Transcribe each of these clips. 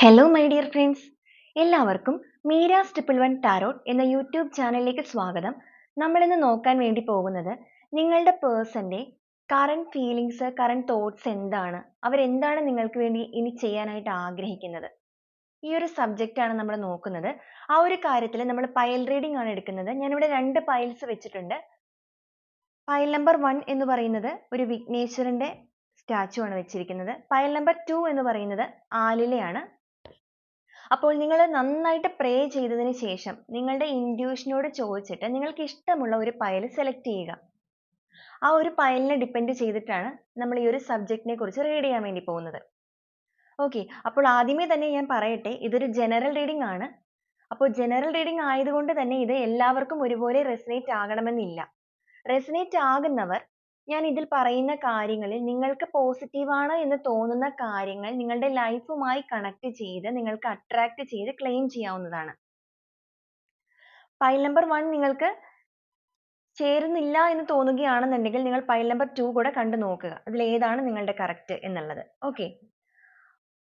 Hello my dear friends, എല്ലാവർക്കും Meera's triple one tarot എന്ന YouTube ചാനലിലേക്ക് സ്വാഗതം. നമ്മളിന്ന് നോക്കാൻ വേണ്ടി പോകുന്നത് നിങ്ങളുടെ പേഴ്സന്റെ കറന്റ് ഫീലിങ്സ്, കറന്റ് തോട്ട്സ് എന്താണ്, അവരെന്താണ് നിങ്ങൾക്ക് വേണ്ടി ഇനി ചെയ്യാനായിട്ട് ആഗ്രഹിക്കുന്നത്, ഈ ഒരു സബ്ജക്റ്റ് ആണ് നമ്മൾ നോക്കുന്നത്. ആ ഒരു കാര്യത്തിൽ നമ്മൾ പൈൽ റീഡിംഗ് ആണ് എടുക്കുന്നത്. ഞാനിവിടെ 2 പൈൽസ് വെച്ചിട്ടുണ്ട്. പൈൽ നമ്പർ 1 എന്ന് പറയുന്നത് ഒരു വിഘ്നേശ്വരന്റെ സ്റ്റാച്ചു ആണ് വെച്ചിരിക്കുന്നത്. പൈൽ നമ്പർ 2 എന്ന് പറയുന്നത് ആലിലയാണ്. അപ്പോൾ നിങ്ങൾ നന്നായിട്ട് പ്രേ ചെയ്തതിന് ശേഷം നിങ്ങളുടെ ഇൻറ്റ്യൂഷനോട് ചോദിച്ചിട്ട് നിങ്ങൾക്ക് ഇഷ്ടമുള്ള ഒരു പൈൽ സെലക്ട് ചെയ്യുക. ആ ഒരു പൈലിനെ ഡിപ്പെൻഡ് ചെയ്തിട്ടാണ് നമ്മൾ ഈ ഒരു സബ്ജക്റ്റിനെ കുറിച്ച് റീഡ് ചെയ്യാൻ വേണ്ടി പോകുന്നത്. ഓക്കെ, അപ്പോൾ ആദ്യമേ തന്നെ ഞാൻ പറയട്ടെ, ഇതൊരു ജനറൽ റീഡിംഗ് ആണ്. അപ്പോൾ ജനറൽ റീഡിംഗ് ആയതുകൊണ്ട് തന്നെ ഇത് എല്ലാവർക്കും ഒരുപോലെ റെസനേറ്റ് ആകണമെന്നില്ല. റെസനേറ്റ് ആകുന്നവർ ഞാൻ ഇതിൽ പറയുന്ന കാര്യങ്ങളിൽ നിങ്ങൾക്ക് പോസിറ്റീവ് ആണ് എന്ന് തോന്നുന്ന കാര്യങ്ങൾ നിങ്ങളുടെ ലൈഫുമായി കണക്ട് ചെയ്ത് നിങ്ങൾക്ക് അട്രാക്ട് ചെയ്ത് ക്ലെയിം ചെയ്യാവുന്നതാണ്. പൈൽ നമ്പർ 1 നിങ്ങൾക്ക് ചേരുന്നില്ല എന്ന് തോന്നുകയാണെന്നുണ്ടെങ്കിൽ നിങ്ങൾ പൈൽ നമ്പർ 2 കൂടെ കണ്ടു നോക്കുക, അതിൽ ഏതാണ് നിങ്ങളുടെ കറക്റ്റ് എന്നുള്ളത്. ഓക്കെ,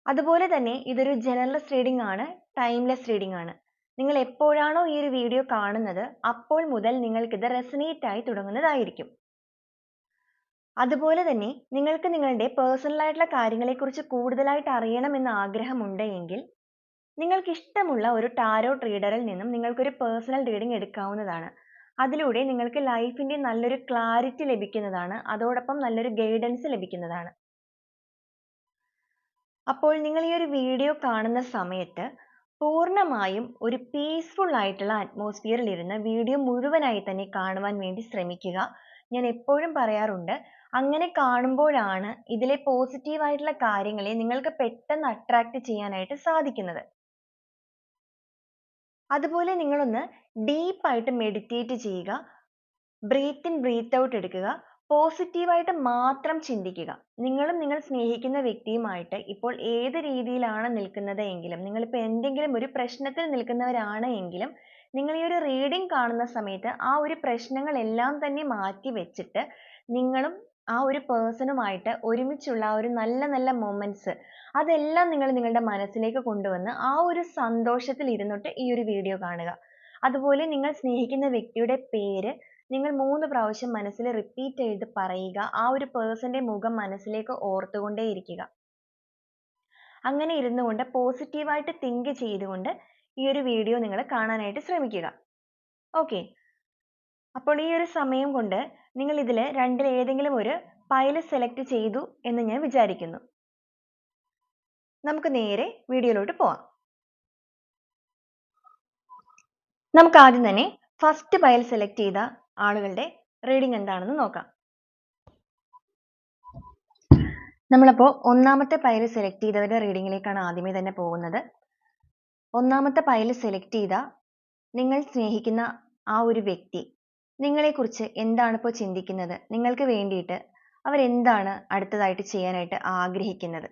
അതുപോലെ തന്നെ ഇതൊരു ജനറൽസ് റീഡിംഗ് ആണ്, ടൈംലെസ് റീഡിംഗ് ആണ്. നിങ്ങൾ എപ്പോഴാണോ ഈ ഒരു വീഡിയോ കാണുന്നത് അപ്പോൾ മുതൽ നിങ്ങൾക്കിത് റെസനേറ്റ് ആയി തുടങ്ങുന്നതായിരിക്കും. അതുപോലെ തന്നെ നിങ്ങൾക്ക് നിങ്ങളുടെ പേഴ്സണൽ ആയിട്ടുള്ള കാര്യങ്ങളെക്കുറിച്ച് കൂടുതലായിട്ട് അറിയണമെന്ന് ആഗ്രഹമുണ്ട് എങ്കിൽ നിങ്ങൾക്ക് ഇഷ്ടമുള്ള ഒരു ടാരോട്ട് റീഡറിൽ നിന്നും നിങ്ങൾക്കൊരു പേഴ്സണൽ റീഡിംഗ് എടുക്കാവുന്നതാണ്. അതിലൂടെ നിങ്ങൾക്ക് ലൈഫിന്റെ നല്ലൊരു ക്ലാരിറ്റി ലഭിക്കുന്നതാണ്, അതോടൊപ്പം നല്ലൊരു ഗൈഡൻസ് ലഭിക്കുന്നതാണ്. അപ്പോൾ നിങ്ങൾ ഈ ഒരു വീഡിയോ കാണുന്ന സമയത്ത് പൂർണ്ണമായും ഒരു പീസ്ഫുൾ ആയിട്ടുള്ള അറ്റ്മോസ്ഫിയറിൽ ഇരുന്ന് വീഡിയോ മുഴുവനായി തന്നെ കാണുവാൻ വേണ്ടി ശ്രമിക്കുക. ഞാൻ എപ്പോഴും പറയാറുണ്ട്, അങ്ങനെ കാണുമ്പോഴാണ് ഇതിലെ പോസിറ്റീവ് ആയിട്ടുള്ള കാര്യങ്ങളെ നിങ്ങൾക്ക് പെട്ടെന്ന് അട്രാക്ട് ചെയ്യാനായിട്ട് സാധിക്കുന്നത്. അതുപോലെ നിങ്ങളൊന്ന് ഡീപ്പായിട്ട് മെഡിറ്റേറ്റ് ചെയ്യുക, ബ്രീത്ത് ഇൻ ബ്രീത്ത് ഔട്ട് എടുക്കുക, പോസിറ്റീവായിട്ട് മാത്രം ചിന്തിക്കുക. നിങ്ങളും നിങ്ങൾ സ്നേഹിക്കുന്ന വ്യക്തിയുമായിട്ട് ഇപ്പോൾ ഏത് രീതിയിലാണ് നിൽക്കുന്നത് എങ്കിലും, നിങ്ങളിപ്പോൾ എന്തെങ്കിലും ഒരു പ്രശ്നത്തിൽ നിൽക്കുന്നവരാണ് എങ്കിലും, നിങ്ങൾ ഈ ഒരു റീഡിംഗ് കാണുന്ന സമയത്ത് ആ ഒരു പ്രശ്നങ്ങളെല്ലാം തന്നെ മാറ്റി വെച്ചിട്ട് നിങ്ങളും ആ ഒരു പേഴ്സണുമായിട്ട് ഒരുമിച്ചുള്ള ആ ഒരു നല്ല നല്ല മൊമെന്റ്സ് അതെല്ലാം നിങ്ങൾ നിങ്ങളുടെ മനസ്സിലേക്ക് കൊണ്ടുവന്ന് ആ ഒരു സന്തോഷത്തിൽ ഇരുന്നിട്ട് ഈ ഒരു വീഡിയോ കാണുക. അതുപോലെ നിങ്ങൾ സ്നേഹിക്കുന്ന വ്യക്തിയുടെ പേര് നിങ്ങൾ 3 പ്രാവശ്യം മനസ്സിൽ റിപ്പീറ്റ് ചെയ്ത് പറയുക. ആ ഒരു പേഴ്സന്റെ മുഖം മനസ്സിലേക്ക് ഓർത്തുകൊണ്ടേയിരിക്കുക. അങ്ങനെ ഇരുന്നുകൊണ്ട് പോസിറ്റീവായിട്ട് തിങ്ക് ചെയ്തുകൊണ്ട് ഈ ഒരു വീഡിയോ നിങ്ങൾ കാണാനായിട്ട് ശ്രമിക്കുക. ഓക്കെ, അപ്പോൾ ഈ ഒരു സമയം കൊണ്ട് നിങ്ങൾ ഇതിൽ രണ്ടിൽ ഏതെങ്കിലും ഒരു പൈൽ സെലക്ട് ചെയ്തു എന്ന് ഞാൻ വിചാരിക്കുന്നു. നമുക്ക് നേരെ വീഡിയോയിലോട്ട് പോവാം. നമുക്ക് ആദ്യം തന്നെ ഫസ്റ്റ് പൈൽ സെലക്ട് ചെയ്ത ആളുകളുടെ റീഡിംഗ് എന്താണെന്ന് നോക്കാം. നമ്മളപ്പോൾ ഒന്നാമത്തെ പൈൽ സെലക്ട് ചെയ്തവരുടെ റീഡിങ്ങിലേക്കാണ് ആദ്യമേ തന്നെ പോകുന്നത്. ഒന്നാമത്തെ പൈൽ സെലക്ട് ചെയ്ത നിങ്ങൾ സ്നേഹിക്കുന്ന ആ ഒരു വ്യക്തി നിങ്ങളെക്കുറിച്ച് എന്താണ് ഇപ്പോൾ ചിന്തിക്കുന്നത്, നിങ്ങൾക്ക് വേണ്ടിയിട്ട് അവരെന്താണ് അടുത്തതായിട്ട് ചെയ്യാനായിട്ട് ആഗ്രഹിക്കുന്നത്.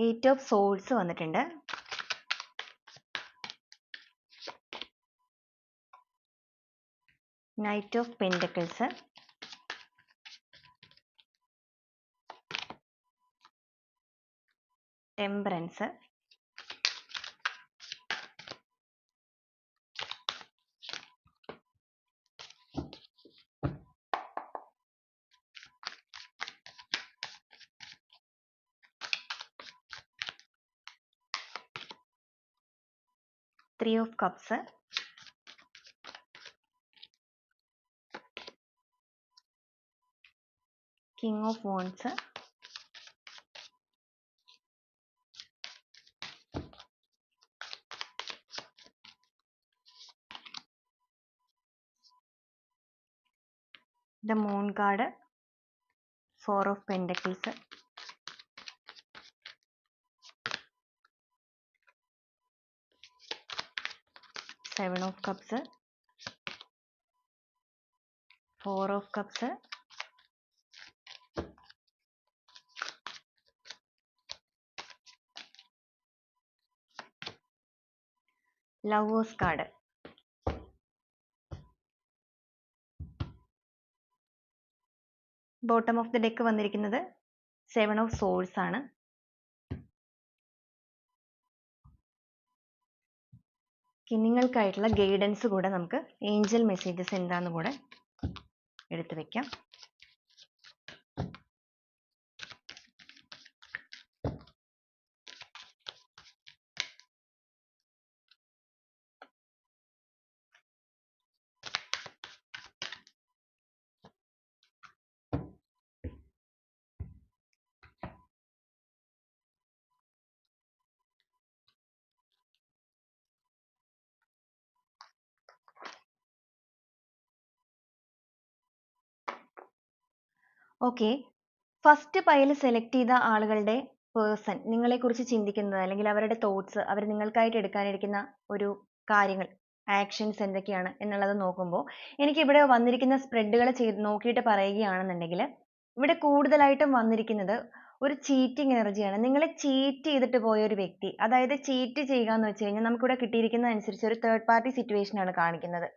എയ്റ്റ് ഓഫ് സോൾസ് വന്നിട്ടുണ്ട്. Knight of pentacles, temperance, three of cups, king of wands, The Moon card, 4 of Pentacles, Seven of Cups, 4 of Cups, Lovers card. Bottom of the deck വന്നിരിക്കുന്നത് 7 of Swords ആണ്. നിങ്ങൾക്കായിട്ടുള്ള guidance കൂടെ നമുക്ക് Angel messages എന്താന്ന് കൂടെ എടുത്തു വെക്കാം. Okay, first pile select ചെയ്ത ആളുകളുടെ പേഴ്സൺ നിങ്ങളെക്കുറിച്ച് ചിന്തിക്കുന്നത് അല്ലെങ്കിൽ അവരുടെ തോട്ട്സ്, അവർ നിങ്ങൾക്കായിട്ട് എടുക്കാനിരിക്കുന്ന ഒരു കാര്യങ്ങൾ, ആക്ഷൻസ് എന്തൊക്കെയാണ് എന്നുള്ളത് നോക്കുമ്പോൾ എനിക്ക് ഇവിടെ വന്നിരിക്കുന്ന സ്പ്രെഡുകൾ നോക്കിയിട്ട് പറയുകയാണെന്നുണ്ടെങ്കിൽ ഇവിടെ കൂടുതലായിട്ടും വന്നിരിക്കുന്നത് ഒരു ചീറ്റിംഗ് എനർജിയാണ്. നിങ്ങളെ ചീറ്റ് ചെയ്തിട്ട് പോയ ഒരു വ്യക്തി, അതായത് ചീറ്റ് ചെയ്യുക എന്ന് വെച്ച് കഴിഞ്ഞാൽ നമുക്കിവിടെ കിട്ടിയിരിക്കുന്ന അനുസരിച്ച് ഒരു തേർഡ് പാർട്ടി സിറ്റുവേഷൻ ആണ് കാണിക്കുന്നത്.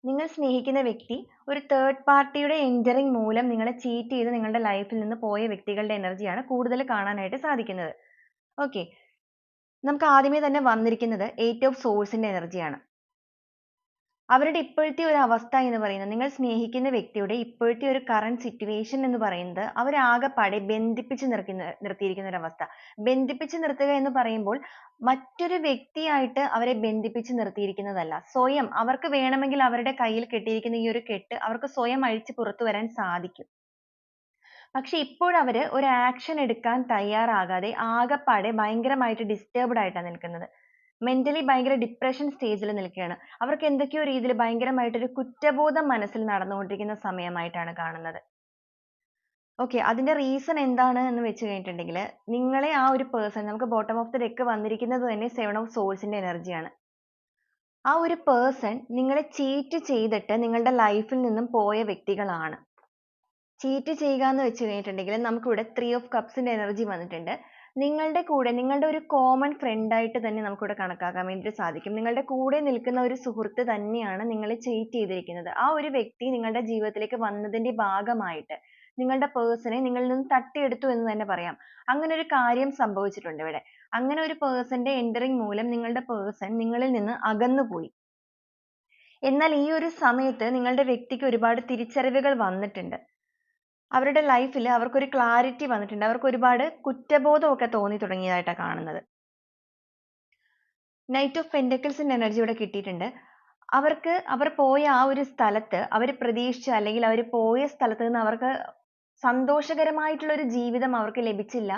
നിങ്ങൾ സ്നേഹിക്കുന്ന വ്യക്തി ഒരു തേർഡ് പാർട്ടിയുടെ എൻറ്ററിങ് മൂലം നിങ്ങളെ ചീറ്റ് ചെയ്ത് നിങ്ങളുടെ ലൈഫിൽ നിന്ന് പോയ വ്യക്തികളുടെ എനർജിയാണ് കൂടുതൽ കാണാനായിട്ട് സാധിക്കുന്നത്. ഓക്കെ, നമുക്ക് ആദ്യമേ തന്നെ വന്നിരിക്കുന്നത് 8 of Swordsന്റെ എനർജിയാണ്. അവരുടെ ഇപ്പോഴത്തെ ഒരു അവസ്ഥ എന്ന് പറയുന്നത്, നിങ്ങൾ സ്നേഹിക്കുന്ന വ്യക്തിയുടെ ഇപ്പോഴത്തെ ഒരു കറന്റ് സിറ്റുവേഷൻ എന്ന് പറയുന്നത് അവരാകെപ്പാടെ ബന്ധിപ്പിച്ച് നിർത്തിയിരിക്കുന്ന ഒരു അവസ്ഥ. ബന്ധിപ്പിച്ച് നിർത്തുക എന്ന് പറയുമ്പോൾ മറ്റൊരു വ്യക്തിയായിട്ട് അവരെ ബന്ധിപ്പിച്ച് നിർത്തിയിരിക്കുന്നതല്ല, സ്വയം അവർക്ക് വേണമെങ്കിൽ അവരുടെ കയ്യിൽ കെട്ടിയിരിക്കുന്ന ഈ ഒരു കെട്ട് അവർക്ക് സ്വയം അഴിച്ച് പുറത്തു വരാൻ സാധിക്കും. പക്ഷെ ഇപ്പോഴവര് ഒരു ആക്ഷൻ എടുക്കാൻ തയ്യാറാകാതെ ആകെപ്പാടെ ഭയങ്കരമായിട്ട് ഡിസ്റ്റർബ്ഡ് ആയിട്ടാണ് നിൽക്കുന്നത്. മെന്റലി ഭയങ്കര ഡിപ്രഷൻ സ്റ്റേജിൽ നിൽക്കുകയാണ്. അവർക്ക് എന്തൊക്കെയോ രീതിയിൽ ഭയങ്കരമായിട്ടൊരു കുറ്റബോധം മനസ്സിൽ നടന്നുകൊണ്ടിരിക്കുന്ന സമയമായിട്ടാണ് കാണുന്നത്. ഓക്കെ, അതിന്റെ റീസൺ എന്താണ് എന്ന് വെച്ച് കഴിഞ്ഞിട്ടുണ്ടെങ്കിൽ നിങ്ങളെ ആ ഒരു പേഴ്സൺ, നമുക്ക് ബോട്ടം ഓഫ് ദി ഡെക്ക് വന്നിരിക്കുന്നത് തന്നെ 7 of Swordsന്റെ എനർജിയാണ്. ആ ഒരു പേഴ്സൺ നിങ്ങളെ ചീറ്റ് ചെയ്തിട്ട് നിങ്ങളുടെ ലൈഫിൽ നിന്നും പോയ വ്യക്തികളാണ്. ചീറ്റ് ചെയ്യുക എന്ന് വെച്ച് കഴിഞ്ഞിട്ടുണ്ടെങ്കിൽ നമുക്കിവിടെ 3 of Cupsന്റെ എനർജി വന്നിട്ടുണ്ട്. നിങ്ങളുടെ കൂടെ, നിങ്ങളുടെ ഒരു കോമൺ ഫ്രണ്ട് ആയിട്ട് തന്നെ നമുക്കിവിടെ കണക്കാക്കാൻ വേണ്ടിയിട്ട് സാധിക്കും. നിങ്ങളുടെ കൂടെ നിൽക്കുന്ന ഒരു സുഹൃത്ത് തന്നെയാണ് നിങ്ങളെ ചീറ്റ് ചെയ്തിരിക്കുന്നത്. ആ ഒരു വ്യക്തി നിങ്ങളുടെ ജീവിതത്തിലേക്ക് വന്നതിന്റെ ഭാഗമായിട്ട് നിങ്ങളുടെ പേഴ്സണെ നിങ്ങളിൽ നിന്ന് തട്ടിയെടുത്തു എന്ന് തന്നെ പറയാം. അങ്ങനെ ഒരു കാര്യം സംഭവിച്ചിട്ടുണ്ട് ഇവിടെ. അങ്ങനെ ഒരു പേഴ്സന്റെ എൻറ്ററിങ് മൂലം നിങ്ങളുടെ പേഴ്സൺ നിങ്ങളിൽ നിന്ന് അകന്നുപോയി. എന്നാൽ ഈ ഒരു സമയത്ത് നിങ്ങളുടെ വ്യക്തിക്ക് ഒരുപാട് തിരിച്ചറിവുകൾ വന്നിട്ടുണ്ട്. അവരുടെ ലൈഫിൽ അവർക്കൊരു ക്ലാരിറ്റി വന്നിട്ടുണ്ട്. അവർക്ക് ഒരുപാട് കുറ്റബോധമൊക്കെ തോന്നി തുടങ്ങിയതായിട്ടാണ് കാണുന്നത്. നൈറ്റ് ഓഫ് പെന്റക്കിൾസിന്റെ എനർജി ഇവിടെ കിട്ടിയിട്ടുണ്ട്. അവർ പോയ ആ ഒരു സ്ഥലത്ത് അവർ പ്രതീക്ഷിച്ച അല്ലെങ്കിൽ അവർ പോയ സ്ഥലത്ത് നിന്ന് അവർക്ക് സന്തോഷകരമായിട്ടുള്ള ഒരു ജീവിതം അവർക്ക് ലഭിച്ചില്ല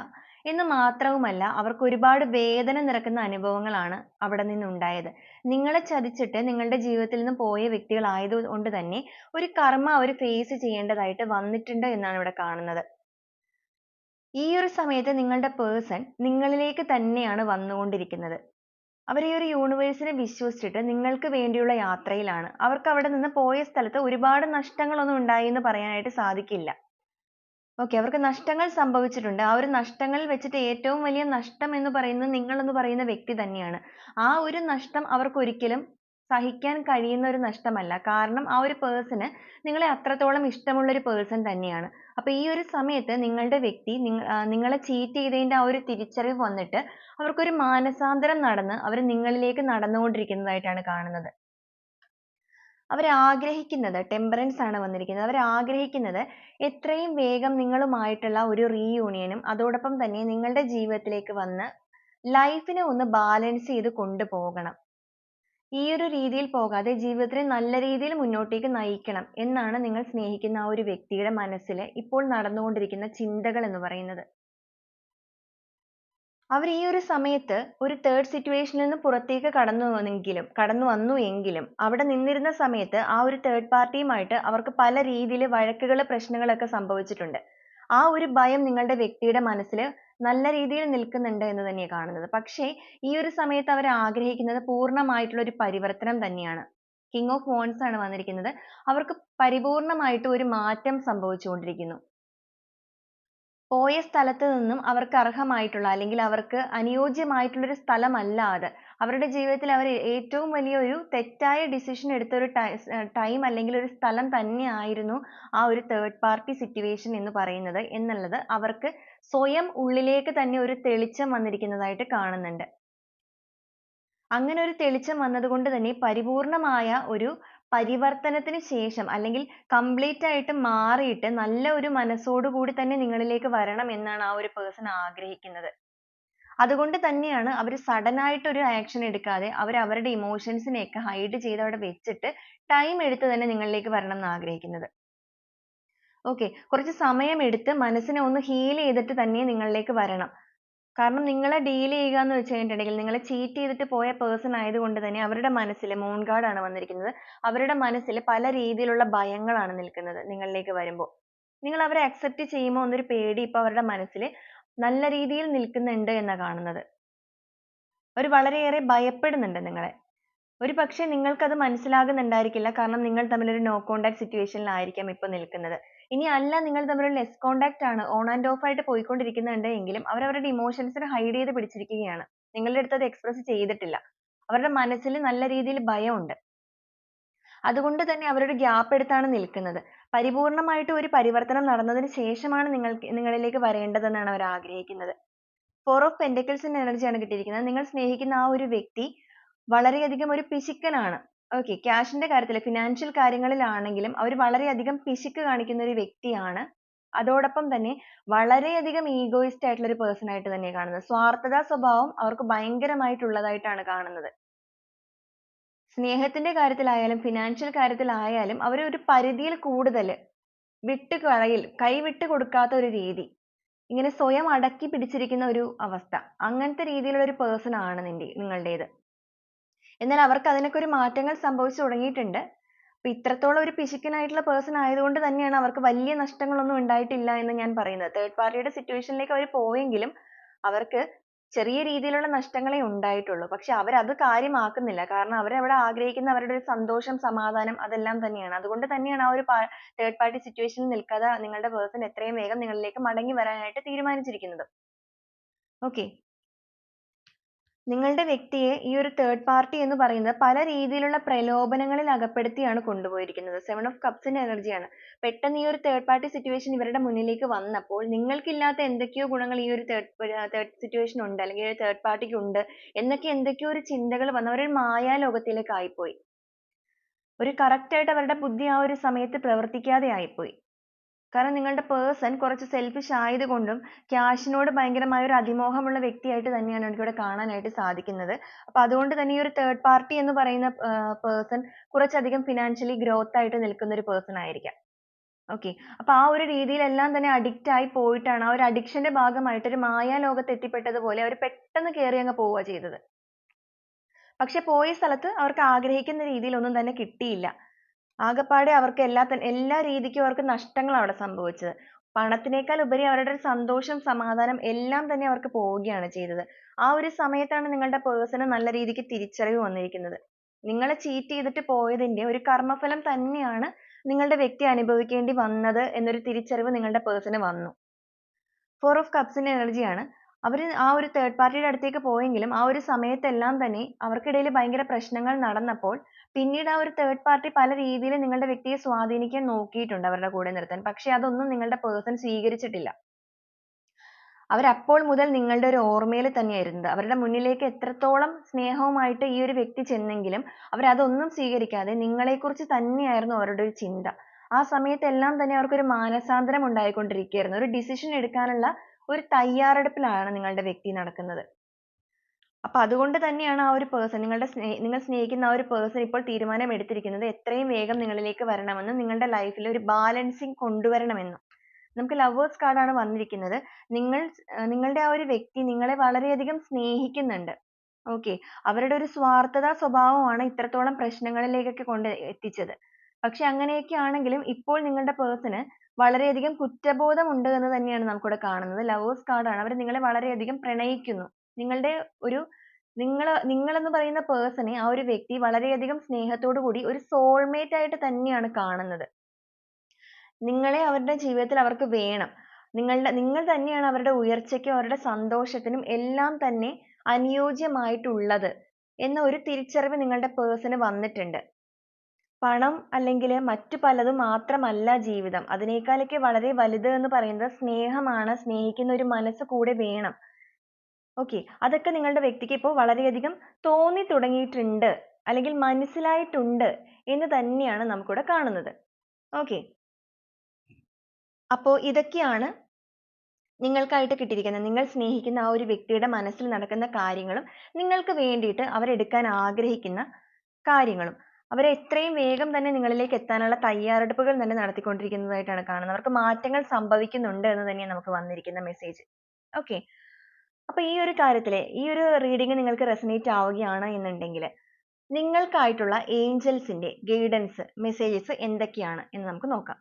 എന്ന് മാത്രവുമല്ല, അവർക്ക് ഒരുപാട് വേദന നിറക്കുന്ന അനുഭവങ്ങളാണ് അവിടെ നിന്നുണ്ടായത്. നിങ്ങളെ ചതിച്ചിട്ട് നിങ്ങളുടെ ജീവിതത്തിൽ നിന്ന് പോയ വ്യക്തികളായത് കൊണ്ട് തന്നെ ഒരു കർമ്മ അവർ ഫേസ് ചെയ്യേണ്ടതായിട്ട് വന്നിട്ടുണ്ട് എന്നാണ് ഇവിടെ കാണുന്നത്. ഈ ഒരു സമയത്ത് നിങ്ങളുടെ പേഴ്സൺ നിങ്ങളിലേക്ക് തന്നെയാണ് വന്നുകൊണ്ടിരിക്കുന്നത്. അവർ ഈ ഒരു യൂണിവേഴ്സിനെ വിശ്വസിച്ചിട്ട് നിങ്ങൾക്ക് വേണ്ടിയുള്ള യാത്രയിലാണ്. അവർക്ക് അവിടെ നിന്ന് പോയ സ്ഥലത്ത് ഒരുപാട് നഷ്ടങ്ങളൊന്നും ഉണ്ടായി എന്ന് പറയാനായിട്ട് സാധിക്കില്ല. ഓക്കെ, അവർക്ക് നഷ്ടങ്ങൾ സംഭവിച്ചിട്ടുണ്ട്. ആ ഒരു നഷ്ടങ്ങളിൽ വെച്ചിട്ട് ഏറ്റവും വലിയ നഷ്ടം എന്ന് പറയുന്നത് നിങ്ങൾ എന്ന് പറയുന്ന വ്യക്തി തന്നെയാണ്. ആ ഒരു നഷ്ടം അവർക്ക് ഒരിക്കലും സഹിക്കാൻ കഴിയുന്ന ഒരു നഷ്ടമല്ല. കാരണം ആ ഒരു പേഴ്സണ് നിങ്ങളെ അത്രത്തോളം ഇഷ്ടമുള്ള ഒരു പേഴ്സൺ തന്നെയാണ്. അപ്പൊ ഈ ഒരു സമയത്ത് നിങ്ങളുടെ വ്യക്തി നിങ്ങളെ ചീറ്റ് ചെയ്തതിന്റെ ആ ഒരു തിരിച്ചറിവ് വന്നിട്ട് അവർക്കൊരു മാനസാന്തരം നടന്ന് അവർ നിങ്ങളിലേക്ക് നടന്നുകൊണ്ടിരിക്കുന്നതായിട്ടാണ് കാണുന്നത്. ആഗ്രഹിക്കുന്നത് ടെമ്പറൻസ് ആണ് വന്നിരിക്കുന്നത്. ആഗ്രഹിക്കുന്നത് എത്രയും വേഗം നിങ്ങളുമായിട്ടുള്ള ഒരു റീയൂണിയനും അതോടൊപ്പം തന്നെ നിങ്ങളുടെ ജീവിതത്തിലേക്ക് വന്ന് ലൈഫിനെ ഒന്ന് ബാലൻസ് ചെയ്ത് കൊണ്ടുപോകണം. ഈ ഒരു രീതിയിൽ പോകാതെ ജീവിതത്തിനെ നല്ല രീതിയിൽ മുന്നോട്ടേക്ക് നയിക്കണം എന്നാണ് നിങ്ങൾ സ്നേഹിക്കുന്ന ആ ഒരു വ്യക്തിയുടെ മനസ്സിൽ ഇപ്പോൾ നടന്നുകൊണ്ടിരിക്കുന്ന ചിന്തകൾ എന്ന് പറയുന്നത്. അവർ ഈ ഒരു സമയത്ത് ഒരു തേർഡ് സിറ്റുവേഷനിൽ നിന്ന് പുറത്തേക്ക് കടന്നു വന്നു എങ്കിലും അവിടെ നിന്നിരുന്ന സമയത്ത് ആ ഒരു തേർഡ് പാർട്ടിയുമായിട്ട് അവർക്ക് പല രീതിയിൽ വഴക്കുകൾ പ്രശ്നങ്ങളൊക്കെ സംഭവിച്ചിട്ടുണ്ട്. ആ ഒരു ഭയം നിങ്ങളുടെ വ്യക്തിയുടെ മനസ്സിൽ നല്ല രീതിയിൽ നിൽക്കുന്നുണ്ട് എന്ന് തന്നെയാണ് കാണുന്നത്. പക്ഷേ ഈ ഒരു സമയത്ത് അവർ ആഗ്രഹിക്കുന്നത് പൂർണ്ണമായിട്ടുള്ള ഒരു പരിവർത്തനം തന്നെയാണ്. കിങ് ഓഫ് വാൻഡ്സ് ആണ് വന്നിരിക്കുന്നത്. അവർക്ക് പരിപൂർണമായിട്ട് ഒരു മാറ്റം സംഭവിച്ചുകൊണ്ടിരിക്കുന്നു. പോയ സ്ഥലത്ത് നിന്നും അവർക്ക് അർഹമായിട്ടുള്ള അല്ലെങ്കിൽ അവർക്ക് അനുയോജ്യമായിട്ടുള്ള ഒരു സ്ഥലമല്ലാതെ അവരുടെ ജീവിതത്തിൽ അവർ ഏറ്റവും വലിയ ഒരു തെറ്റായ ഡിസിഷൻ എടുത്ത ഒരു ടൈം അല്ലെങ്കിൽ ഒരു സ്ഥലം തന്നെയായിരുന്നു ആ ഒരു തേർഡ് പാർട്ടി സിറ്റുവേഷൻ എന്ന് പറയുന്നത് എന്നുള്ളത് അവർക്ക് സ്വയം ഉള്ളിലേക്ക് തന്നെ ഒരു തെളിച്ചം വന്നിരിക്കുന്നതായിട്ട് കാണുന്നുണ്ട്. അങ്ങനെ ഒരു തെളിച്ചം വന്നതുകൊണ്ട് തന്നെ പരിപൂർണമായ ഒരു പരിവർത്തനത്തിന് ശേഷം അല്ലെങ്കിൽ കംപ്ലീറ്റ് ആയിട്ട് മാറിയിട്ട് നല്ല ഒരു മനസ്സോടു കൂടി തന്നെ നിങ്ങളിലേക്ക് വരണം എന്നാണ് ആ ഒരു പേഴ്സൺ ആഗ്രഹിക്കുന്നത്. അതുകൊണ്ട് തന്നെയാണ് അവർ സഡൻ ആയിട്ട് ഒരു ആക്ഷൻ എടുക്കാതെ അവർ അവരുടെ ഇമോഷൻസിനെയൊക്കെ ഹൈഡ് ചെയ്ത് അവിടെ വെച്ചിട്ട് ടൈം എടുത്ത് തന്നെ നിങ്ങളിലേക്ക് വരണം എന്ന് ആഗ്രഹിക്കുന്നത്. ഓക്കെ, കുറച്ച് സമയം എടുത്ത് മനസ്സിനെ ഒന്ന് ഹീൽ ചെയ്തിട്ട് തന്നെ നിങ്ങളിലേക്ക് വരണം. കാരണം നിങ്ങളെ ഡീൽ ചെയ്യുക എന്ന് വെച്ച് കഴിഞ്ഞിട്ടുണ്ടെങ്കിൽ നിങ്ങളെ ചീറ്റ് ചെയ്തിട്ട് പോയ പേഴ്സൺ ആയതുകൊണ്ട് തന്നെ അവരുടെ മനസ്സിൽ മൂൺ കാർഡ് ആണ് വന്നിരിക്കുന്നത്. അവരുടെ മനസ്സിൽ പല രീതിയിലുള്ള ഭയങ്ങളാണ് നിൽക്കുന്നത് നിങ്ങളിലേക്ക് വരുമ്പോൾ. നിങ്ങൾ അവരെ അക്സെപ്റ്റ് ചെയ്യുമോ എന്നൊരു പേടി ഇപ്പൊ അവരുടെ മനസ്സിൽ നല്ല രീതിയിൽ നിൽക്കുന്നുണ്ട് എന്നാ കാണുന്നത്. അവർ വളരെയേറെ ഭയപ്പെടുന്നുണ്ട് നിങ്ങളെ. ഒരു പക്ഷേ നിങ്ങൾക്കത് മനസ്സിലാകുന്നുണ്ടായിരിക്കില്ല. കാരണം നിങ്ങൾ തമ്മിൽ ഒരു നോ കോൺടാക്ട് സിറ്റുവേഷനിലായിരിക്കാം ഇപ്പൊ നിൽക്കുന്നത്. ഇനി അല്ല നിങ്ങൾ തമ്മിൽ ഒരു ലെസ് കോൺടാക്ട് ആണ്, ഓൺ ആൻഡ് ഓഫ് ആയിട്ട് പോയിക്കൊണ്ടിരിക്കുന്നുണ്ട് എങ്കിലും അവർ അവരുടെ ഇമോഷൻസിനെ ഹൈഡ് ചെയ്ത് പിടിച്ചിരിക്കുകയാണ്. നിങ്ങളുടെ അടുത്ത് അത് എക്സ്പ്രസ് ചെയ്തിട്ടില്ല. അവരുടെ മനസ്സിൽ നല്ല രീതിയിൽ ഭയമുണ്ട്. അതുകൊണ്ട് തന്നെ അവരൊരു ഗ്യാപ്പ് എടുത്താണ് നിൽക്കുന്നത്. പരിപൂർണമായിട്ട് ഒരു പരിവർത്തനം നടന്നതിന് ശേഷമാണ് നിങ്ങളിലേക്ക് വരേണ്ടതെന്നാണ് അവർ ആഗ്രഹിക്കുന്നത്. ഫോർ ഓഫ് പെന്റക്കിൾസിന്റെ എനർജിയാണ് കിട്ടിയിരിക്കുന്നത്. നിങ്ങൾ സ്നേഹിക്കുന്ന ആ ഒരു വ്യക്തി വളരെയധികം ഒരു പിശുക്കനാണ്. ഓക്കെ, ക്യാഷിന്റെ കാര്യത്തിൽ ഫിനാൻഷ്യൽ കാര്യങ്ങളിലാണെങ്കിലും അവർ വളരെയധികം പിശുക്ക് കാണിക്കുന്ന ഒരു വ്യക്തിയാണ്. അതോടൊപ്പം തന്നെ വളരെയധികം ഈഗോയിസ്റ്റ് ആയിട്ടുള്ള ഒരു പേഴ്സൺ ആയിട്ട് തന്നെ കാണുന്നത്. സ്വാർത്ഥതാ സ്വഭാവം അവർക്ക് ഭയങ്കരമായിട്ടുള്ളതായിട്ടാണ് കാണുന്നത്. സ്നേഹത്തിന്റെ കാര്യത്തിലായാലും ഫിനാൻഷ്യൽ കാര്യത്തിലായാലും അവർ ഒരു പരിധിയിൽ കൂടുതൽ കൈവിട്ട് കൊടുക്കാത്ത ഒരു രീതി, ഇങ്ങനെ സ്വയം അടക്കി പിടിച്ചിരിക്കുന്ന ഒരു അവസ്ഥ, അങ്ങനത്തെ രീതിയിലുള്ള ഒരു പേഴ്സൺ ആണ് നിങ്ങളുടേത്. എന്നാൽ അവർക്ക് അതിനൊക്കെ ഒരു മാറ്റങ്ങൾ സംഭവിച്ചു തുടങ്ങിയിട്ടുണ്ട്. അപ്പൊ ഇത്രത്തോളം ഒരു പിശുക്കനായിട്ടുള്ള പേഴ്സൺ ആയതുകൊണ്ട് തന്നെയാണ് അവർക്ക് വലിയ നഷ്ടങ്ങളൊന്നും ഉണ്ടായിട്ടില്ല എന്ന് ഞാൻ പറയുന്നത്. തേർഡ് പാർട്ടിയുടെ സിറ്റുവേഷനിലേക്ക് അവർ പോയെങ്കിലും അവർക്ക് ചെറിയ രീതിയിലുള്ള നഷ്ടങ്ങളെ ഉണ്ടായിട്ടുള്ളൂ. പക്ഷെ അവരത് കാര്യമാക്കുന്നില്ല. കാരണം അവരവിടെ ആഗ്രഹിക്കുന്ന അവരുടെ ഒരു സന്തോഷം, സമാധാനം അതെല്ലാം തന്നെയാണ്. അതുകൊണ്ട് തന്നെയാണ് ആ ഒരു തേർഡ് പാർട്ടി സിറ്റുവേഷനിൽ നിൽക്കാതെ നിങ്ങളുടെ പേഴ്സൺ എത്രയും വേഗം നിങ്ങളിലേക്ക് മടങ്ങി വരാനായിട്ട് തീരുമാനിച്ചിരിക്കുന്നത്. ഓക്കെ, നിങ്ങളുടെ വ്യക്തിയെ ഈ ഒരു തേർഡ് പാർട്ടി എന്ന് പറയുന്നത് പല രീതിയിലുള്ള പ്രലോഭനങ്ങളിൽ അകപ്പെടുത്തിയാണ് കൊണ്ടുപോയിരിക്കുന്നത്. 7 ഓഫ് കപ്സിന്റെ എനർജിയാണ്. പെട്ടെന്ന് ഈ ഒരു തേർഡ് പാർട്ടി സിറ്റുവേഷൻ ഇവരുടെ മുന്നിലേക്ക് വന്നപ്പോൾ നിങ്ങൾക്കില്ലാത്ത എന്തൊക്കെയോ ഗുണങ്ങൾ ഈ ഒരു തേർഡ് സിറ്റുവേഷൻ ഉണ്ട്, അല്ലെങ്കിൽ ഒരു തേർഡ് പാർട്ടിക്ക് ഉണ്ട് എന്നൊക്കെ എന്തൊക്കെയോ ഒരു ചിന്തകൾ വന്ന് അവരൊരു മായാലോകത്തിലേക്ക് ആയിപ്പോയി. ഒരു കറക്റ്റ് ആയിട്ട് അവരുടെ ബുദ്ധി ആ ഒരു സമയത്ത് പ്രവർത്തിക്കാതെ ആയിപ്പോയി. കാരണം നിങ്ങളുടെ പേഴ്സൺ കുറച്ച് സെൽഫിഷ് ആയതുകൊണ്ടും ക്യാഷിനോട് ഭയങ്കരമായ ഒരു അതിമോഹമുള്ള വ്യക്തിയായിട്ട് തന്നെയാണ് എനിക്കിവിടെ കാണാനായിട്ട് സാധിക്കുന്നത്. അപ്പൊ അതുകൊണ്ട് തന്നെ ഈ ഒരു തേർഡ് പാർട്ടി എന്ന് പറയുന്ന പേഴ്സൺ കുറച്ചധികം ഫിനാൻഷ്യലി ഗ്രോത്ത് ആയിട്ട് നിൽക്കുന്ന ഒരു പേഴ്സൺ ആയിരിക്കാം. ഓക്കെ, അപ്പൊ ആ ഒരു രീതിയിലെല്ലാം തന്നെ അഡിക്റ്റ് ആയി പോയിട്ടാണ് ആ ഒരു അഡിക്ഷന്റെ ഭാഗമായിട്ട് ഒരു മായാലോകത്ത് എത്തിപ്പെട്ടതുപോലെ അവർ പെട്ടെന്ന് കയറി അങ്ങ് പോവുക ചെയ്തത്. പക്ഷെ പോയ സ്ഥലത്ത് അവർക്ക് ആഗ്രഹിക്കുന്ന രീതിയിൽ ഒന്നും തന്നെ കിട്ടിയില്ല. ആകപ്പാടെ അവർക്ക് എല്ലാ രീതിക്കും അവർക്ക് നഷ്ടങ്ങളാണ് അവിടെ സംഭവിച്ചത്. പണത്തിനേക്കാൾ ഉപരി അവരുടെ ഒരു സന്തോഷം, സമാധാനം എല്ലാം തന്നെ അവർക്ക് പോവുകയാണ് ചെയ്തത്. ആ ഒരു സമയത്താണ് നിങ്ങളുടെ പേഴ്സണ് നല്ല രീതിക്ക് തിരിച്ചറിവ് വന്നിരിക്കുന്നത്. നിങ്ങളെ ചീറ്റ് ചെയ്തിട്ട് പോയതിന്റെ ഒരു കർമ്മഫലം തന്നെയാണ് നിങ്ങളുടെ വ്യക്തി അനുഭവിക്കേണ്ടി വന്നത് എന്നൊരു തിരിച്ചറിവ് നിങ്ങളുടെ പേഴ്സണ് വന്നു. 4 ഓഫ് കപ്സിന്റെ എനർജിയാണ്. അവർ ആ ഒരു തേർഡ് പാർട്ടിയുടെ അടുത്തേക്ക് പോയെങ്കിലും ആ ഒരു സമയത്തെല്ലാം തന്നെ അവർക്കിടയിൽ ഭയങ്കര പ്രശ്നങ്ങൾ നടന്നപ്പോൾ പിന്നീട് ആ ഒരു തേർഡ് പാർട്ടി പല രീതിയിൽ നിങ്ങളുടെ വ്യക്തിയെ സ്വാധീനിക്കാൻ നോക്കിയിട്ടുണ്ട് അവരുടെ കൂടെ നിർത്താൻ. പക്ഷെ അതൊന്നും നിങ്ങളുടെ പേഴ്സൺ സ്വീകരിച്ചിട്ടില്ല. അവരപ്പോൾ മുതൽ നിങ്ങളുടെ ഒരു ഓർമ്മയിൽ തന്നെയായിരുന്നത്. അവരുടെ മുന്നിലേക്ക് എത്രത്തോളം സ്നേഹവുമായിട്ട് ഈ ഒരു വ്യക്തി ചെന്നെങ്കിലും അവരതൊന്നും സ്വീകരിക്കാതെ നിങ്ങളെക്കുറിച്ച് തന്നെയായിരുന്നു അവരുടെ ഒരു ചിന്ത. ആ സമയത്തെല്ലാം തന്നെ അവർക്കൊരു മാനസാന്തരം ഉണ്ടായിക്കൊണ്ടിരിക്കുകയായിരുന്നു. ഒരു ഡിസിഷൻ എടുക്കാനുള്ള ഒരു തയ്യാറെടുപ്പിലാണ് നിങ്ങളുടെ വ്യക്തി നടക്കുന്നത്. അപ്പൊ അതുകൊണ്ട് തന്നെയാണ് ആ ഒരു പേഴ്സൺ നിങ്ങൾ സ്നേഹിക്കുന്ന ആ ഒരു പേഴ്സൺ ഇപ്പോൾ തീരുമാനം എടുത്തിരിക്കുന്നത് എത്രയും വേഗം നിങ്ങളിലേക്ക് വരണമെന്നും നിങ്ങളുടെ ലൈഫിൽ ഒരു ബാലൻസിങ് കൊണ്ടുവരണമെന്നും. നമുക്ക് ലവേഴ്സ് കാർഡാണ് വന്നിരിക്കുന്നത്. നിങ്ങളുടെ ആ ഒരു വ്യക്തി നിങ്ങളെ വളരെയധികം സ്നേഹിക്കുന്നുണ്ട്. ഓക്കെ. അവരുടെ ഒരു സ്വാർത്ഥതാ സ്വഭാവമാണ് ഇത്രത്തോളം പ്രശ്നങ്ങളിലേക്കൊക്കെ കൊണ്ട് എത്തിച്ചത്. പക്ഷെ അങ്ങനെയൊക്കെ ആണെങ്കിലും ഇപ്പോൾ നിങ്ങളുടെ പേഴ്സണ് വളരെയധികം കുറ്റബോധം ഉണ്ട് എന്ന് തന്നെയാണ് നമുക്കിവിടെ കാണുന്നത്. ലവേഴ്സ് കാർഡാണ്. അവർ നിങ്ങളെ വളരെയധികം പ്രണയിക്കുന്നു. നിങ്ങളുടെ ഒരു നിങ്ങളെന്ന് പറയുന്ന പേഴ്സണെ ആ ഒരു വ്യക്തി വളരെയധികം സ്നേഹത്തോടു കൂടി ഒരു സോൾമേറ്റ് ആയിട്ട് തന്നെയാണ് കാണുന്നത്. നിങ്ങളെ അവരുടെ ജീവിതത്തിൽ അവർക്ക് വേണം. നിങ്ങൾ തന്നെയാണ് അവരുടെ ഉയർച്ചയ്ക്കും അവരുടെ സന്തോഷത്തിനും എല്ലാം തന്നെ അനുയോജ്യമായിട്ടുള്ളത് എന്ന ഒരു തിരിച്ചറിവ് നിങ്ങളുടെ പേഴ്സണ് വന്നിട്ടുണ്ട്. പണം അല്ലെങ്കിൽ മറ്റു പലതും മാത്രമല്ല ജീവിതം. അതിനേക്കാളൊക്കെ വളരെ വലുത് എന്ന് പറയുന്നത് സ്നേഹമാണ്. സ്നേഹിക്കുന്ന ഒരു മനസ്സ് കൂടെ വേണം. ഓക്കെ. അതൊക്കെ നിങ്ങളുടെ വ്യക്തിക്ക് ഇപ്പോൾ വളരെയധികം തോന്നി തുടങ്ങിയിട്ടുണ്ട് അല്ലെങ്കിൽ മനസ്സിലായിട്ടുണ്ട് എന്ന് തന്നെയാണ് നമുക്കിവിടെ കാണുന്നത്. ഓക്കെ. അപ്പോൾ ഇതൊക്കെയാണ് നിങ്ങൾക്കായിട്ട് കിട്ടിയിരിക്കുന്നത്. നിങ്ങൾ സ്നേഹിക്കുന്ന ആ ഒരു വ്യക്തിയുടെ മനസ്സിൽ നടക്കുന്ന കാര്യങ്ങളും നിങ്ങൾക്ക് വേണ്ടിയിട്ട് അവരെടുക്കാൻ ആഗ്രഹിക്കുന്ന കാര്യങ്ങളും. അവരെ എത്രയും വേഗം തന്നെ നിങ്ങളിലേക്ക് എത്താനുള്ള തയ്യാറെടുപ്പുകൾ തന്നെ നടത്തിക്കൊണ്ടിരിക്കുന്നതായിട്ടാണ് കാണുന്നത്. അവർക്ക് മാറ്റങ്ങൾ സംഭവിക്കുന്നുണ്ട് എന്ന് തന്നെയാണ് നമുക്ക് വന്നിരിക്കുന്ന മെസ്സേജ്. ഓക്കെ. അപ്പോൾ ഈ ഒരു കാര്യത്തില് ഈ ഒരു റീഡിംഗ് നിങ്ങൾക്ക് റെസനേറ്റ് ആവുകയാണ് എന്നുണ്ടെങ്കിൽ നിങ്ങൾക്കായിട്ടുള്ള ഏഞ്ചൽസിന്റെ ഗൈഡൻസ് മെസ്സേജസ് എന്തൊക്കെയാണ് എന്ന് നമുക്ക് നോക്കാം.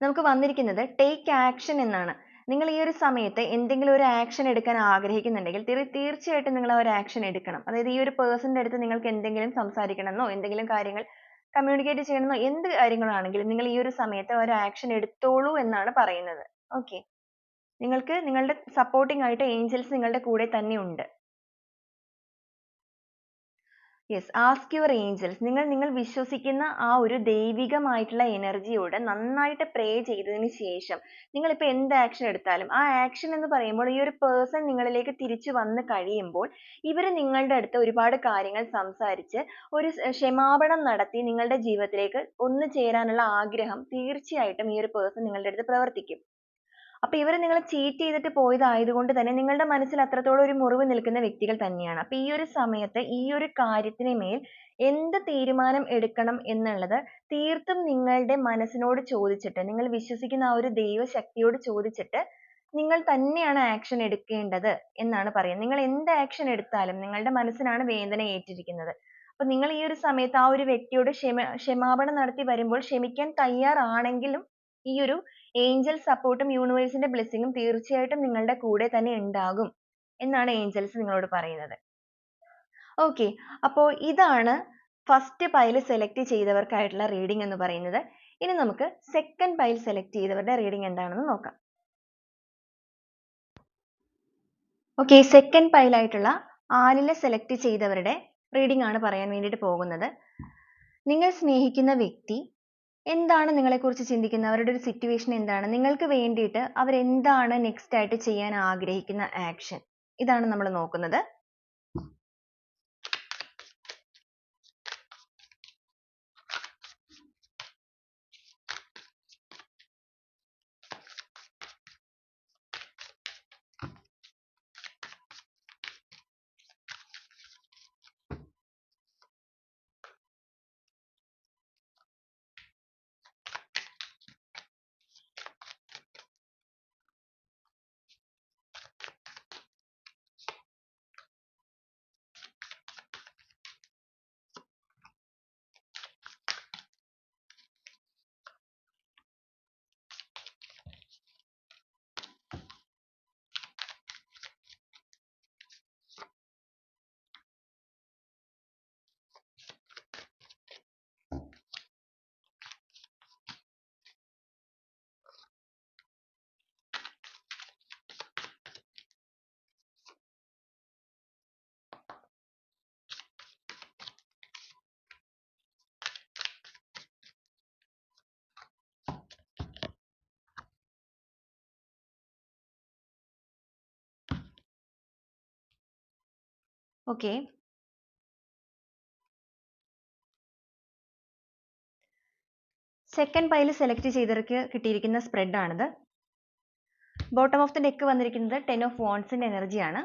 നമുക്ക് വന്നിരിക്കുന്നത് ടേക്ക് ആക്ഷൻ എന്നാണ്. നിങ്ങൾ ഈ ഒരു സമയത്ത് എന്തെങ്കിലും ഒരു ആക്ഷൻ എടുക്കാൻ ആഗ്രഹിക്കുന്നുണ്ടെങ്കിൽ തീർച്ചയായിട്ടും നിങ്ങൾ ആ ഒരു ആക്ഷൻ എടുക്കണം. അതായത് ഈ ഒരു പേഴ്സണിന്റെ അടുത്ത് നിങ്ങൾക്ക് എന്തെങ്കിലും സംസാരിക്കണമെന്നോ എന്തെങ്കിലും കാര്യങ്ങൾ കമ്മ്യൂണിക്കേറ്റ് ചെയ്യണമെന്നോ എന്ത് കാര്യങ്ങളാണെങ്കിലും നിങ്ങൾ ഈ ഒരു സമയത്ത് ഒരു ആക്ഷൻ എടുത്തോളൂ എന്നാണ് പറയുന്നത്. ഓക്കെ. നിങ്ങൾക്ക് നിങ്ങളുടെ സപ്പോർട്ടിംഗ് ആയിട്ട് ഏഞ്ചൽസ് നിങ്ങളുടെ കൂടെ തന്നെ ഉണ്ട്. Yes, ask your Angeles. നിങ്ങൾ വിശ്വസിക്കുന്ന ആ ഒരു ദൈവികമായിട്ടുള്ള എനർജിയോട് നന്നായിട്ട് പ്രേ ചെയ്തതിന് ശേഷം നിങ്ങളിപ്പോൾ എന്ത് ആക്ഷൻ എടുത്താലും ആ ആക്ഷൻ എന്ന് പറയുമ്പോൾ ഈ ഒരു പേഴ്സൺ നിങ്ങളിലേക്ക് തിരിച്ചു വന്ന് കഴിയുമ്പോൾ ഇവർ നിങ്ങളുടെ അടുത്ത് ഒരുപാട് കാര്യങ്ങൾ സംസാരിച്ച് ഒരു ക്ഷമാപണം നടത്തി നിങ്ങളുടെ ജീവിതത്തിലേക്ക് ഒന്നു ചേരാനുള്ള ആഗ്രഹം തീർച്ചയായിട്ടും ഈ ഒരു പേഴ്സൺ നിങ്ങളുടെ അടുത്ത് പ്രവർത്തിക്കും. അപ്പൊ ഇവര് നിങ്ങളെ ചീറ്റ് ചെയ്തിട്ട് പോയതായതുകൊണ്ട് തന്നെ നിങ്ങളുടെ മനസ്സിൽ അത്രത്തോളം ഒരു മുറിവ് നിൽക്കുന്ന വ്യക്തികൾ തന്നെയാണ്. അപ്പൊ ഈ ഒരു സമയത്ത് ഈ ഒരു കാര്യത്തിന് മേൽ എന്ത് തീരുമാനം എടുക്കണം എന്നുള്ളത് തീർത്തും നിങ്ങളുടെ മനസ്സിനോട് ചോദിച്ചിട്ട് നിങ്ങൾ വിശ്വസിക്കുന്ന ആ ഒരു ദൈവശക്തിയോട് ചോദിച്ചിട്ട് നിങ്ങൾ തന്നെയാണ് ആക്ഷൻ എടുക്കേണ്ടത് എന്നാണ് പറയുന്നത്. നിങ്ങൾ എന്ത് ആക്ഷൻ എടുത്താലും നിങ്ങളുടെ മനസ്സിനാണ് വേദന ഏറ്റിരിക്കുന്നത്. അപ്പൊ നിങ്ങൾ ഈ ഒരു സമയത്ത് ആ ഒരു വ്യക്തിയോട് ക്ഷമാപണം നടത്തി വരുമ്പോൾ ക്ഷമിക്കാൻ തയ്യാറാണെങ്കിലും ഈ ഒരു ഏഞ്ചൽ സപ്പോർട്ടും യൂണിവേഴ്സിന്റെ ബ്ലെസ്സിങ്ങും തീർച്ചയായിട്ടും നിങ്ങളുടെ കൂടെ തന്നെ ഉണ്ടാകും എന്നാണ് ഏഞ്ചൽസ് നിങ്ങളോട് പറയുന്നത്. ഓക്കെ. അപ്പോൾ ഇതാണ് ഫസ്റ്റ് പൈൽ സെലക്ട് ചെയ്തവർക്കായിട്ടുള്ള റീഡിംഗ് എന്ന് പറയുന്നത്. ഇനി നമുക്ക് സെക്കൻഡ് പൈൽ സെലക്ട് ചെയ്തവരുടെ റീഡിംഗ് എന്താണെന്ന് നോക്കാം. ഓക്കെ. സെക്കൻഡ് പൈൽ ആയിട്ടുള്ള ആലിലെ സെലക്ട് ചെയ്തവരുടെ റീഡിംഗ് ആണ് പറയാൻ വേണ്ടിയിട്ട് പോകുന്നത്. നിങ്ങൾ സ്നേഹിക്കുന്ന വ്യക്തി എന്താണ് നിങ്ങളെക്കുറിച്ച് ചിന്തിക്കുന്നത്? അവരുടെ ഒരു സിറ്റുവേഷൻ എന്താണ്? നിങ്ങൾക്ക് വേണ്ടിയിട്ട് അവരെന്താണ് നെക്സ്റ്റ് ആയിട്ട് ചെയ്യാൻ ആഗ്രഹിക്കുന്ന ആക്ഷൻ? ഇതാണ് നമ്മൾ നോക്കുന്നത്. ഓക്കെ. സെക്കൻഡ് പൈൽ സെലക്ട് ചെയ്തവർക്ക് കിട്ടിയിരിക്കുന്ന സ്പ്രെഡ് ആണിത്. ബോട്ടം ഓഫ് ദി ഡെക്ക് വന്നിരിക്കുന്നത് 10 ഓഫ് വാണ്ട്സിന്റെ എനർജിയാണ്.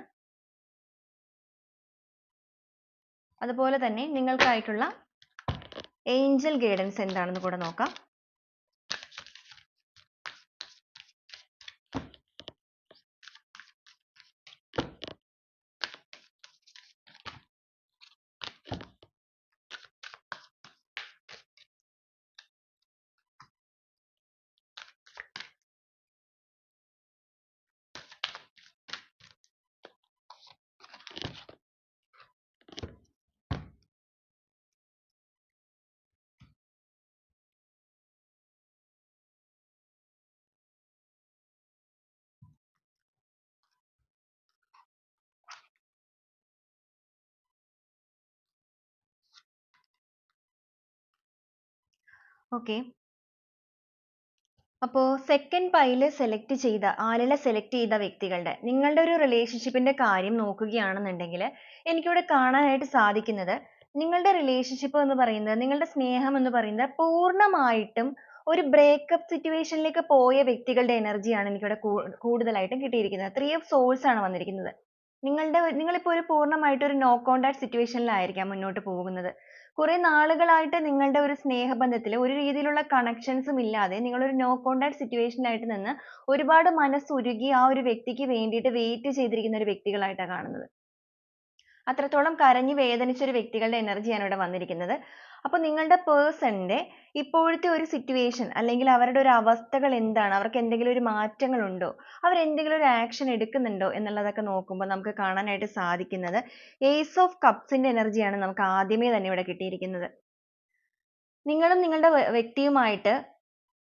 അതുപോലെ തന്നെ നിങ്ങൾക്കായിട്ടുള്ള ഏഞ്ചൽ ഗൈഡൻസ് എന്താണെന്ന് കൂടെ നോക്കാം. ഓക്കെ, അപ്പോൾ സെക്കൻഡ് പൈൽ സെലക്ട് ചെയ്ത വ്യക്തികളുടെ നിങ്ങളുടെ ഒരു റിലേഷൻഷിപ്പിന്റെ കാര്യം നോക്കുകയാണെന്നുണ്ടെങ്കിൽ എനിക്കിവിടെ കാണാനായിട്ട് സാധിക്കുന്നത് നിങ്ങളുടെ റിലേഷൻഷിപ്പ് എന്ന് പറയുന്നത്, നിങ്ങളുടെ സ്നേഹം എന്ന് പറയുന്നത് പൂർണ്ണമായിട്ടും ഒരു ബ്രേക്കപ്പ് സിറ്റുവേഷനിലേക്ക് പോയ വ്യക്തികളുടെ എനർജിയാണ് എനിക്കിവിടെ കൂടുതലായിട്ടും കിട്ടിയിരിക്കുന്നത്. 3 ഓഫ് സോൾസ് ആണ് വന്നിരിക്കുന്നത്. നിങ്ങളിപ്പോൾ ഒരു പൂർണ്ണമായിട്ട് ഒരു നോ കോണ്ടാക്ട് സിറ്റുവേഷനിലായിരിക്കാം മുന്നോട്ട് പോകുന്നത്. കുറെ നാളുകളായിട്ട് നിങ്ങളുടെ ഒരു സ്നേഹബന്ധത്തിൽ ഒരു രീതിയിലുള്ള കണക്ഷൻസും ഇല്ലാതെ നിങ്ങൾ ഒരു നോ കോണ്ടാക്ട് സിറ്റുവേഷനിലായിട്ട് നിന്ന് ഒരുപാട് മനസ്സുരുകി ആ ഒരു വ്യക്തിക്ക് വേണ്ടിയിട്ട് വെയിറ്റ് ചെയ്തിരിക്കുന്ന ഒരു വ്യക്തികളായിട്ടാണ് കാണുന്നത്. അത്രത്തോളം കരഞ്ഞു വേദനിച്ച ഒരു വ്യക്തികളുടെ എനർജിയാണ് ഇവിടെ വന്നിരിക്കുന്നത്. അപ്പോൾ നിങ്ങളുടെ പേഴ്സണിന്റെ ഇപ്പോഴത്തെ ഒരു സിറ്റുവേഷൻ അല്ലെങ്കിൽ അവരുടെ ഒരു അവസ്ഥകൾ എന്താണ്, അവർക്ക് എന്തെങ്കിലും ഒരു മാറ്റങ്ങൾ ഉണ്ടോ, അവർ എന്തെങ്കിലും ഒരു ആക്ഷൻ എടുക്കുന്നുണ്ടോ എന്നുള്ളതൊക്കെ നോക്കുമ്പോൾ നമുക്ക് കാണാനായിട്ട് സാധിക്കുന്നത് ഏസ് ഓഫ് കപ്സിന്റെ എനർജിയാണ് നമുക്ക് ആദ്യമേ തന്നെ ഇവിടെ കിട്ടിയിരിക്കുന്നത്. നിങ്ങളും നിങ്ങളുടെ വ്യക്തിയുമായിട്ട്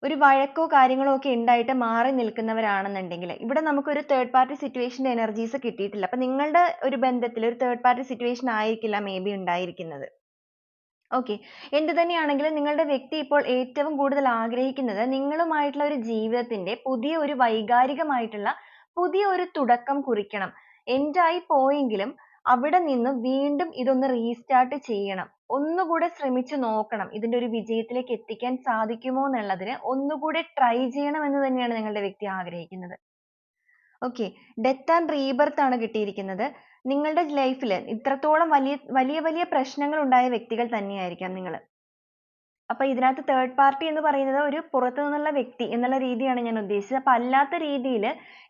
ഒരു വഴക്കോ കാര്യങ്ങളോ ഒക്കെ ഉണ്ടായിട്ട് മാറി നിൽക്കുന്നവരാണെന്നുണ്ടെങ്കിൽ ഇവിടെ നമുക്കൊരു തേർഡ് പാർട്ടി സിറ്റുവേഷന്റെ എനർജീസ് കിട്ടിയിട്ടില്ല. അപ്പൊ നിങ്ങളുടെ ഒരു ബന്ധത്തിൽ ഒരു തേർഡ് പാർട്ടി സിറ്റുവേഷൻ ആയിരിക്കില്ല മേ ബി ഉണ്ടായിരിക്കുന്നത്. ഓക്കെ, എന്ത് തന്നെയാണെങ്കിലും നിങ്ങളുടെ വ്യക്തി ഇപ്പോൾ ഏറ്റവും കൂടുതൽ ആഗ്രഹിക്കുന്നത് നിങ്ങളുമായിട്ടുള്ള ഒരു ജീവിതത്തിന്റെ പുതിയ ഒരു വൈകാരികമായിട്ടുള്ള പുതിയ ഒരു തുടക്കം കുറിക്കണം. എൻഡ് ആയി പോയെങ്കിലും അവിടെ നിന്ന് വീണ്ടും ഇതൊന്ന് റീസ്റ്റാർട്ട് ചെയ്യണം. ഒന്നുകൂടെ ശ്രമിച്ചു നോക്കണം. ഇതിന്റെ ഒരു വിജയത്തിലേക്ക് എത്തിക്കാൻ സാധിക്കുമോ എന്നുള്ളതിന് ഒന്നുകൂടെ ട്രൈ ചെയ്യണം എന്ന് തന്നെയാണ് നിങ്ങളുടെ വ്യക്തി ആഗ്രഹിക്കുന്നത്. ഓക്കെ, ഡെത്ത് ആൻഡ് റീബർത്ത് ആണ് കിട്ടിയിരിക്കുന്നത്. നിങ്ങളുടെ ലൈഫിൽ ഇത്രത്തോളം വലിയ വലിയ പ്രശ്നങ്ങൾ ഉണ്ടായ വ്യക്തികൾ തന്നെയായിരിക്കാം നിങ്ങൾ. അപ്പൊ ഇതിനകത്ത് തേർഡ് പാർട്ടി എന്ന് പറയുന്നത് ഒരു പുറത്തു നിന്നുള്ള വ്യക്തി എന്നുള്ള രീതിയാണ് ഞാൻ ഉദ്ദേശിച്ചത്. അപ്പൊ അല്ലാത്ത രീതിയിൽ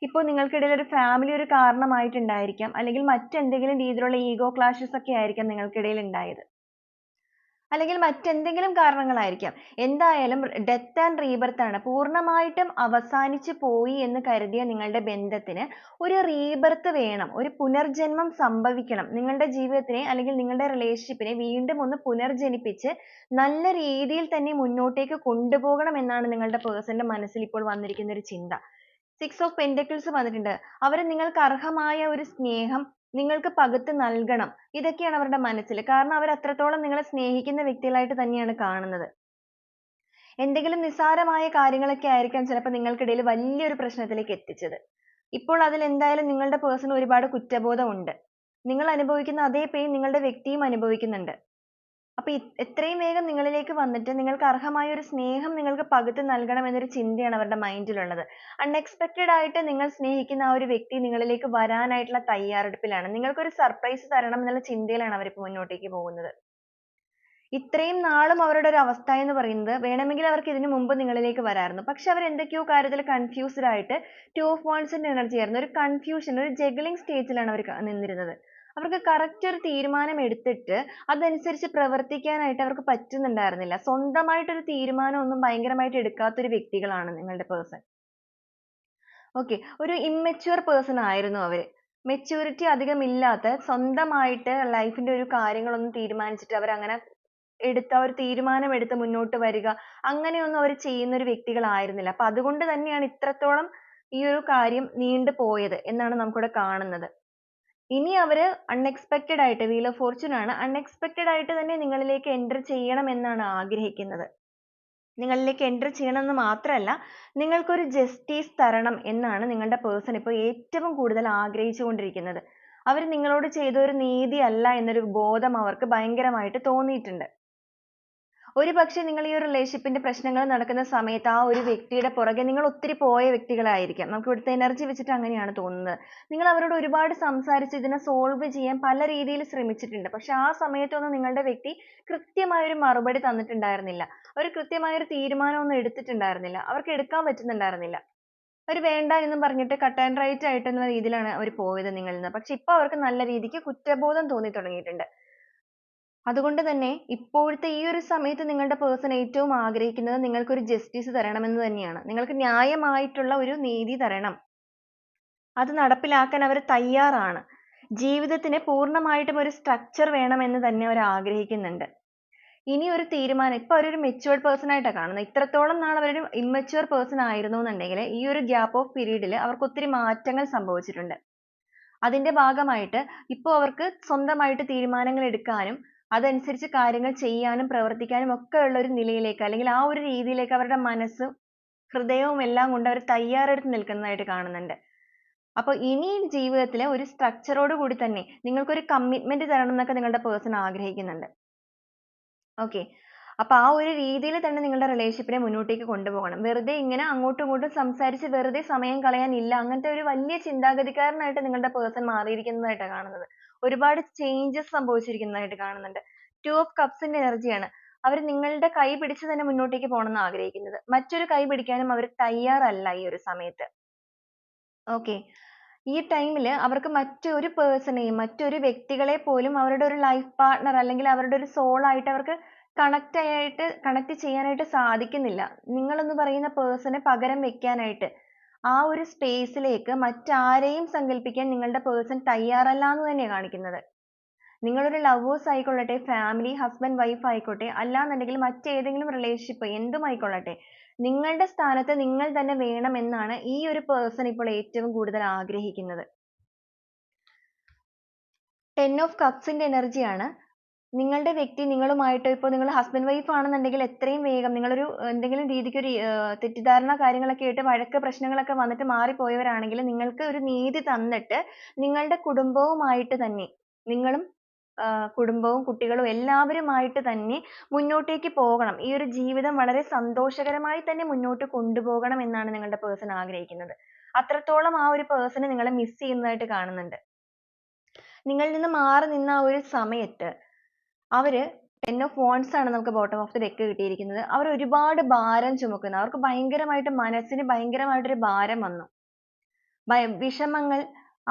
ഇപ്പോൾ നിങ്ങൾക്കിടയിൽ ഒരു ഫാമിലി ഒരു കാരണമായിട്ടുണ്ടായിരിക്കാം, അല്ലെങ്കിൽ മറ്റെന്തെങ്കിലും രീതിയിലുള്ള ഈഗോ ക്ലാഷസ് ഒക്കെ ആയിരിക്കാം നിങ്ങൾക്കിടയിൽ ഉണ്ടായത്, അല്ലെങ്കിൽ മറ്റെന്തെങ്കിലും കാരണങ്ങളായിരിക്കാം. എന്തായാലും ഡെത്ത് ആൻഡ് റീബർത്ത് ആണ്. പൂർണ്ണമായിട്ടും അവസാനിച്ചു പോയി എന്ന് കരുതിയ നിങ്ങളുടെ ബന്ധത്തിന് ഒരു റീബർത്ത് വേണം, ഒരു പുനർജന്മം സംഭവിക്കണം. നിങ്ങളുടെ ജീവിതത്തിനെ അല്ലെങ്കിൽ നിങ്ങളുടെ റിലേഷൻഷിപ്പിനെ വീണ്ടും ഒന്ന് പുനർജനിപ്പിച്ച് നല്ല രീതിയിൽ തന്നെ മുന്നോട്ടേക്ക് കൊണ്ടുപോകണം എന്നാണ് നിങ്ങളുടെ പേഴ്സന്റെ മനസ്സിൽ ഇപ്പോൾ വന്നിരിക്കുന്ന ഒരു ചിന്ത. 6 ഓഫ് പെന്റക്കിൾസ് വന്നിട്ടുണ്ട്. അവർ നിങ്ങൾക്ക് അർഹമായ ഒരു സ്നേഹം നിങ്ങൾക്ക് പകുത്ത് നൽകണം. ഇതൊക്കെയാണ് അവരുടെ മനസ്സിൽ. കാരണം അവർ അത്രത്തോളം നിങ്ങളെ സ്നേഹിക്കുന്ന വ്യക്തികളായിട്ട് തന്നെയാണ് കാണുന്നത്. എന്തെങ്കിലും നിസ്സാരമായ കാര്യങ്ങളൊക്കെ ആയിരിക്കാം ചിലപ്പോൾ നിങ്ങൾക്കിടയിൽ വലിയൊരു പ്രശ്നത്തിലേക്ക് എത്തിച്ചത്. ഇപ്പോൾ അതിൽ എന്തായാലും നിങ്ങളുടെ പേഴ്സൺ ഒരുപാട് കുറ്റബോധം ഉണ്ട്. നിങ്ങൾ അനുഭവിക്കുന്ന അതേ പെയിൻ നിങ്ങളുടെ വ്യക്തിയും അനുഭവിക്കുന്നുണ്ട്. അപ്പൊ എത്രയും വേഗം നിങ്ങളിലേക്ക് വന്നിട്ട് നിങ്ങൾക്ക് അർഹമായ ഒരു സ്നേഹം നിങ്ങൾക്ക് പകുത്ത് നൽകണം എന്നൊരു ചിന്തയാണ് അവരുടെ മൈൻഡിലുള്ളത്. അൺഎക്സ്പെക്റ്റഡ് ആയിട്ട് നിങ്ങൾ സ്നേഹിക്കുന്ന ആ ഒരു വ്യക്തി നിങ്ങളിലേക്ക് വരാനായിട്ടുള്ള തയ്യാറെടുപ്പിലാണ്. നിങ്ങൾക്കൊരു സർപ്രൈസ് തരണം എന്നുള്ള ചിന്തയിലാണ് അവരിപ്പോൾ മുന്നോട്ടേക്ക് പോകുന്നത്. ഇത്രയും നാളും അവരുടെ ഒരു അവസ്ഥ എന്ന് പറയുന്നത് വേണമെങ്കിൽ അവർക്ക് ഇതിനു മുമ്പ് നിങ്ങളിലേക്ക് വരാമായിരുന്നു. പക്ഷെ അവർ എന്തൊക്കെയോ കാര്യത്തിൽ കൺഫ്യൂസ്ഡ് ആയിട്ട് 2 ഓഫ് വാണ്ട്സിന്റെ എനർജി ആയിരുന്നു. ഒരു കൺഫ്യൂഷൻ, ഒരു ജഗ്ലിംഗ് സ്റ്റേജിലാണ് അവർ നിന്നിരുന്നത്. അവർക്ക് കറക്റ്റ് ഒരു തീരുമാനം എടുത്തിട്ട് അതനുസരിച്ച് പ്രവർത്തിക്കാനായിട്ട് അവർക്ക് പറ്റുന്നുണ്ടായിരുന്നില്ല. സ്വന്തമായിട്ടൊരു തീരുമാനം ഒന്നും ഭയങ്കരമായിട്ട് എടുക്കാത്തൊരു വ്യക്തികളാണ് നിങ്ങളുടെ പേഴ്സൺ. ഓക്കെ, ഒരു ഇമ്മെച്യൂർ പേഴ്സൺ ആയിരുന്നു അവര്. മെച്യൂരിറ്റി അധികം ഇല്ലാത്ത, സ്വന്തമായിട്ട് ലൈഫിന്റെ ഒരു കാര്യങ്ങളൊന്നും തീരുമാനിച്ചിട്ട് അവരങ്ങനെ എടുത്ത ഒരു തീരുമാനം എടുത്ത് മുന്നോട്ട് വരിക അങ്ങനെയൊന്നും അവർ ചെയ്യുന്ന ഒരു വ്യക്തികളായിരുന്നില്ല. അപ്പൊ അതുകൊണ്ട് തന്നെയാണ് ഇത്രത്തോളം ഈ ഒരു കാര്യം നീണ്ടു പോയത് എന്നാണ് നമുക്കിവിടെ കാണുന്നത്. ഇനി അവര് അൺഎക്സ്പെക്റ്റഡ് ആയിട്ട്, വീൽ ഓഫ് ഫോർച്യൂൺ ആണ്, അൺഎക്സ്പെക്റ്റഡ് ആയിട്ട് തന്നെ നിങ്ങളിലേക്ക് എൻ്റർ ചെയ്യണം എന്നാണ് ആഗ്രഹിക്കുന്നത്. നിങ്ങളിലേക്ക് എൻ്റർ ചെയ്യണം എന്ന് മാത്രമല്ല, നിങ്ങൾക്കൊരു ജസ്റ്റിസ് തരണം എന്നാണ് നിങ്ങളുടെ പേഴ്സൺ ഇപ്പോൾ ഏറ്റവും കൂടുതൽ ആഗ്രഹിച്ചുകൊണ്ടിരിക്കുന്നത്. അവർ നിങ്ങളോട് ചെയ്ത ഒരു നീതി അല്ല എന്നൊരു ബോധം അവർക്ക് ഭയങ്കരമായിട്ട് തോന്നിയിട്ടുണ്ട്. ഒരുപക്ഷെ നിങ്ങൾ ഈ ഒരു റിലേഷൻഷിപ്പിന്റെ പ്രശ്നങ്ങൾ നടക്കുന്ന സമയത്ത് ആ ഒരു വ്യക്തിയുടെ പുറകെ നിങ്ങൾ ഒത്തിരി പോയ വ്യക്തികളായിരിക്കാം. നമുക്ക് ഇവിടുത്തെ എനർജി വെച്ചിട്ട് അങ്ങനെയാണ് തോന്നുന്നത്. നിങ്ങൾ അവരോട് ഒരുപാട് സംസാരിച്ച് ഇതിനെ സോൾവ് ചെയ്യാൻ പല രീതിയിൽ ശ്രമിച്ചിട്ടുണ്ട്. പക്ഷെ ആ സമയത്തൊന്നും നിങ്ങളുടെ വ്യക്തി കൃത്യമായ ഒരു മറുപടി തന്നിട്ടുണ്ടായിരുന്നില്ല. ഒരു കൃത്യമായ ഒരു തീരുമാനമൊന്നും എടുത്തിട്ടുണ്ടായിരുന്നില്ല. അവർക്ക് എടുക്കാൻ പറ്റുന്നുണ്ടായിരുന്നില്ല. അവര് വേണ്ട എന്നും പറഞ്ഞിട്ട് കട്ട് ആൻഡ് റൈറ്റ് ആയിട്ടുള്ള രീതിയിലാണ് അവർ പോയത് നിങ്ങളിൽ നിന്ന്. പക്ഷെ ഇപ്പൊ അവർക്ക് നല്ല രീതിക്ക് കുറ്റബോധം തോന്നി തുടങ്ങിയിട്ടുണ്ട്. അതുകൊണ്ട് തന്നെ ഇപ്പോഴത്തെ ഈ ഒരു സമയത്ത് നിങ്ങളുടെ പേഴ്സൺ ഏറ്റവും ആഗ്രഹിക്കുന്നത് നിങ്ങൾക്കൊരു ജസ്റ്റിസ് തരണമെന്ന് തന്നെയാണ്. നിങ്ങൾക്ക് ന്യായമായിട്ടുള്ള ഒരു നീതി തരണം. അത് നടപ്പിലാക്കാൻ അവർ തയ്യാറാണ്. ജീവിതത്തിന് പൂർണ്ണമായിട്ടും ഒരു സ്ട്രക്ചർ വേണമെന്ന് തന്നെ അവർ ആഗ്രഹിക്കുന്നുണ്ട്. ഇനി ഒരു തീരുമാനം ഇപ്പൊ അവരൊരു മെച്യൂർഡ് പേഴ്സൺ ആയിട്ടാണ് കാണുന്നത്. ഇത്രത്തോളം നാൾ അവരൊരു ഇമ്മച്യൂർ പേഴ്സൺ ആയിരുന്നു എന്നുണ്ടെങ്കിൽ ഈ ഒരു ഗ്യാപ്പ് ഓഫ് പീരീഡിൽ അവർക്ക് ഒത്തിരി മാറ്റങ്ങൾ സംഭവിച്ചിട്ടുണ്ട്. അതിന്റെ ഭാഗമായിട്ട് ഇപ്പൊ അവർക്ക് സ്വന്തമായിട്ട് തീരുമാനങ്ങൾ എടുക്കാനും അതനുസരിച്ച് കാര്യങ്ങൾ ചെയ്യാനും പ്രവർത്തിക്കാനും ഒക്കെ ഉള്ള ഒരു നിലയിലേക്ക് അല്ലെങ്കിൽ ആ ഒരു രീതിയിലേക്ക് അവരുടെ മനസ്സും ഹൃദയവും എല്ലാം കൊണ്ട് അവർ തയ്യാറെടുത്ത് നിൽക്കുന്നതായിട്ട് കാണുന്നുണ്ട്. അപ്പൊ ഇനി ജീവിതത്തിലെ ഒരു സ്ട്രക്ചറോട് കൂടി തന്നെ നിങ്ങൾക്കൊരു കമ്മിറ്റ്മെന്റ് തരണം എന്നൊക്കെ നിങ്ങളുടെ പേഴ്സൺ ആഗ്രഹിക്കുന്നുണ്ട്. ഓക്കെ. അപ്പൊ ആ ഒരു രീതിയിൽ തന്നെ നിങ്ങളുടെ റിലേഷൻഷിപ്പിനെ മുന്നോട്ടേക്ക് കൊണ്ടുപോകണം. വെറുതെ ഇങ്ങനെ അങ്ങോട്ടും ഇങ്ങോട്ടും സംസാരിച്ച് വെറുതെ സമയം കളയാനില്ല. അങ്ങനത്തെ ഒരു വലിയ ചിന്താഗതിക്കാരനായിട്ട് നിങ്ങളുടെ പേഴ്സൺ മാറിയിരിക്കുന്നതായിട്ടാണ് കാണുന്നത്. ഒരുപാട് ചേഞ്ചസ് സംഭവിച്ചിരിക്കുന്നതായിട്ട് കാണുന്നുണ്ട്. 2 ഓഫ് കപ്സിന്റെ എനർജിയാണ്. അവർ നിങ്ങളുടെ കൈ പിടിച്ച് തന്നെ മുന്നോട്ടേക്ക് പോകണം എന്ന് ആഗ്രഹിക്കുന്നത്. മറ്റൊരു കൈ പിടിക്കാനും അവർ തയ്യാറല്ല ഈ ഒരു സമയത്ത്. ഓക്കെ. ഈ ടൈമിൽ അവർക്ക് മറ്റൊരു പേഴ്സണെയും മറ്റൊരു വ്യക്തികളെ പോലും അവരുടെ ഒരു ലൈഫ് പാർട്ട്ണർ അല്ലെങ്കിൽ അവരുടെ ഒരു സോൾ ആയിട്ട് അവർക്ക് കണക്ട് ചെയ്യാനായിട്ട് സാധിക്കുന്നില്ല. നിങ്ങളെന്ന് പറയുന്ന പേഴ്സണെ പകരം വെക്കാനായിട്ട് ആ ഒരു സ്പേസിലേക്ക് മറ്റാരെയും സങ്കല്പിക്കാൻ നിങ്ങളുടെ പേഴ്സൺ തയ്യാറല്ല എന്ന് തന്നെയാണ് കാണിക്കുന്നത്. നിങ്ങളൊരു ലവേഴ്സ് ആയിക്കൊള്ളട്ടെ, ഫാമിലി, ഹസ്ബൻഡ് വൈഫ് ആയിക്കോട്ടെ, അല്ലാന്നുണ്ടെങ്കിൽ മറ്റേതെങ്കിലും റിലേഷൻഷിപ്പ് എന്തും ആയിക്കൊള്ളട്ടെ, നിങ്ങളുടെ സ്ഥാനത്ത് നിങ്ങൾ തന്നെ വേണം എന്നാണ് ഈ ഒരു പേഴ്സൺ ഇപ്പോൾ ഏറ്റവും കൂടുതൽ ആഗ്രഹിക്കുന്നത്. 10 ഓഫ് കപ്സിന്റെ എനർജിയാണ്. നിങ്ങളുടെ വ്യക്തി നിങ്ങളുമായിട്ട് ഇപ്പോൾ നിങ്ങൾ ഹസ്ബൻഡ് വൈഫ് ആണെന്നുണ്ടെങ്കിൽ എത്രയും വേഗം നിങ്ങളൊരു എന്തെങ്കിലും രീതിക്ക് ഒരു തെറ്റിദ്ധാരണ കാര്യങ്ങളൊക്കെ ആയിട്ട് വഴക്ക് പ്രശ്നങ്ങളൊക്കെ വന്നിട്ട് മാറിപ്പോയവരാണെങ്കിൽ നിങ്ങൾക്ക് ഒരു നീതി തന്നിട്ട് നിങ്ങളുടെ കുടുംബവുമായിട്ട് തന്നെ നിങ്ങളും കുടുംബവും കുട്ടികളും എല്ലാവരുമായിട്ട് തന്നെ മുന്നോട്ടേക്ക് പോകണം. ഈ ഒരു ജീവിതം വളരെ സന്തോഷകരമായി തന്നെ മുന്നോട്ട് കൊണ്ടുപോകണം എന്നാണ് നിങ്ങളുടെ പേഴ്സൺ ആഗ്രഹിക്കുന്നത്. അത്രത്തോളം ആ ഒരു പേഴ്സണെ നിങ്ങളെ മിസ് ചെയ്യുന്നതായിട്ട് കാണുന്നുണ്ട്. നിങ്ങളിൽ നിന്ന് മാറി നിന്ന ആ ഒരു സമയത്ത് അവര് 10 ഓഫ് വാണ്ട്സ് ആണ് നമുക്ക് ബോട്ടം ഓഫ് ദി ഡെക്ക് കിട്ടിയിരിക്കുന്നത്. അവർ ഒരുപാട് ഭാരം ചുമക്കുന്നു. അവർക്ക് ഭയങ്കരമായിട്ട് മനസ്സിന് ഭയങ്കരമായിട്ടൊരു ഭാരം വന്നു. വിഷമങ്ങൾ,